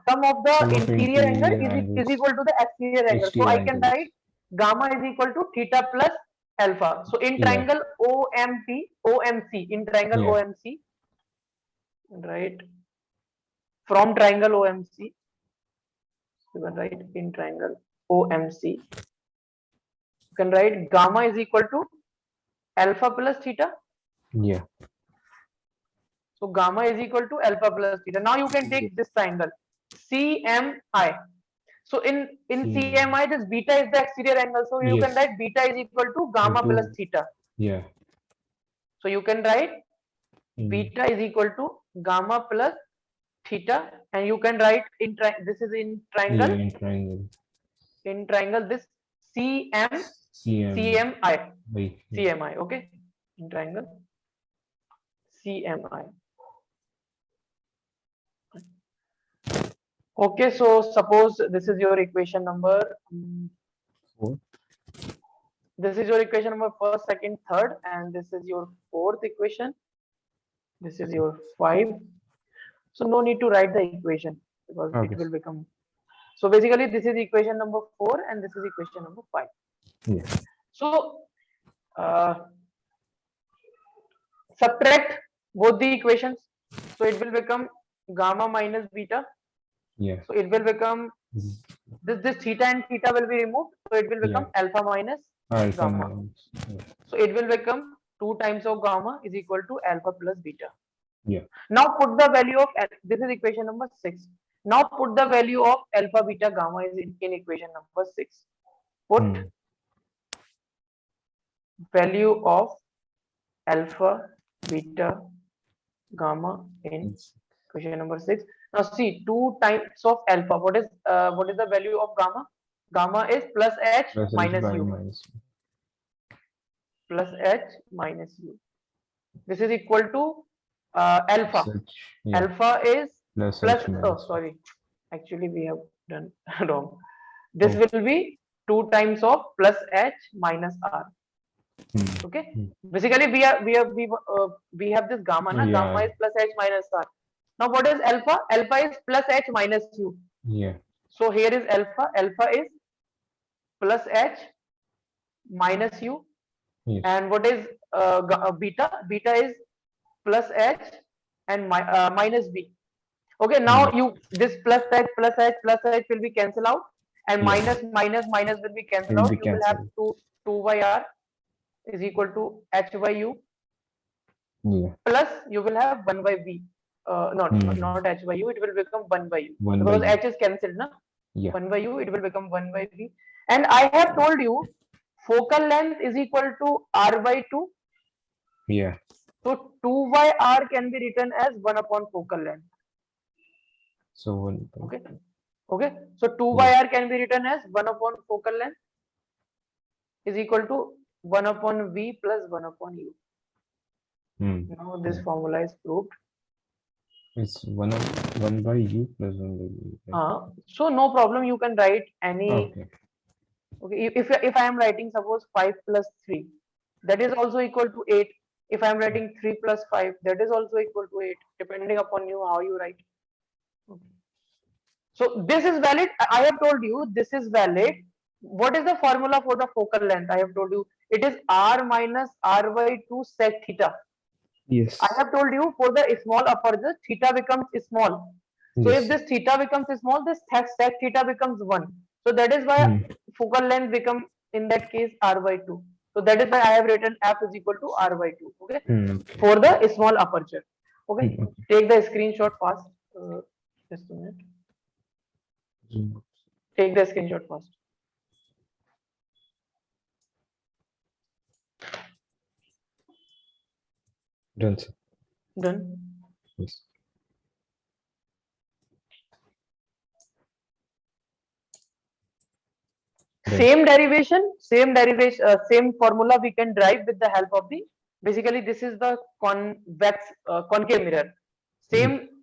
sum of the Sum of interior angle interior is angles, equal to the exterior angle. So exterior I can angles. write gamma is equal to theta plus alpha. So in Yeah. triangle OMC, in triangle Yeah. OMC, right? From triangle OMC, You can write in triangle OMC. You can write gamma is equal to alpha plus theta. Yeah. So gamma is equal to alpha plus theta. Now you can take this triangle CMI. So in CMI, this beta is the exterior angle. So you can write beta is equal to gamma plus theta. Yeah. So you can write beta is equal to gamma plus theta, and you can write in this is in triangle. Yeah, in triangle. In triangle, this CMI. CMI. Okay. In triangle CMI. Okay, so suppose this is your equation number 4. This is your equation number first, second, third, and this is your fourth equation. This is your 5. So no need to write the equation because it will become. So basically, this is equation number 4, and this is equation number 5. Yeah. So subtract both the equations. So it will become gamma minus beta. Yeah. So it will become this theta and theta will be removed. So it will become alpha minus gamma. So it will become 2 times of gamma is equal to alpha plus beta. Yeah. Now put the value of this is equation number 6. Now put the value of alpha beta gamma is in equation number 6. Put value of alpha beta gamma in equation number 6. Now see 2 times of alpha. What is the value of gamma? Gamma is plus h minus u. Plus h minus u. This is equal to alpha. Alpha is plus oh sorry. Actually we have done wrong. This will be 2 times of plus h minus r. Okay. Basically we have this gamma. Na? Gamma is plus h minus r. Now what is alpha? Alpha is plus h minus u. Yeah. So here is alpha. Alpha is plus h minus u. Yes. And what is beta? Beta is plus h and minus b. Okay, now this plus h plus h plus h will be cancelled out, and minus minus minus will be cancelled out. You will have 2 by r is equal to h by u. Yeah. Plus you will have 1 by v. Not h by u. It will become 1 by u because h is cancelled, na? Yeah. 1 by u. It will become 1 by v. And I have told you focal length is equal to r by 2. Yeah. So 2 by r can be written as 1 upon focal length. So 1. Okay. Okay. So 2 by r can be written as 1 upon focal length is equal to 1 upon v plus 1 upon u. Now this formula is proved. It's 1 by u plus 1 by v. So no problem. You can write any. Okay. If I am writing suppose 5 plus 3, that is also equal to 8. If I am writing 3 plus 5, that is also equal to 8, depending upon you how you write. Okay. So this is valid. I have told you this is valid. What is the formula for the focal length? I have told you it is r minus r by 2 sec theta. Yes. I have told you for the small aperture, theta becomes small. So if this theta becomes small, this sec theta becomes 1. So that is why focal length become in that case r by 2. So that is why I have written f is equal to r by 2. Okay. For the small aperture. Okay. Take the screenshot fast. Just a minute. Take the screenshot first. Done, sir. Done. Yes. Same derivation, same formula we can derive with the help of the. Basically, this is the convex concave mirror. Same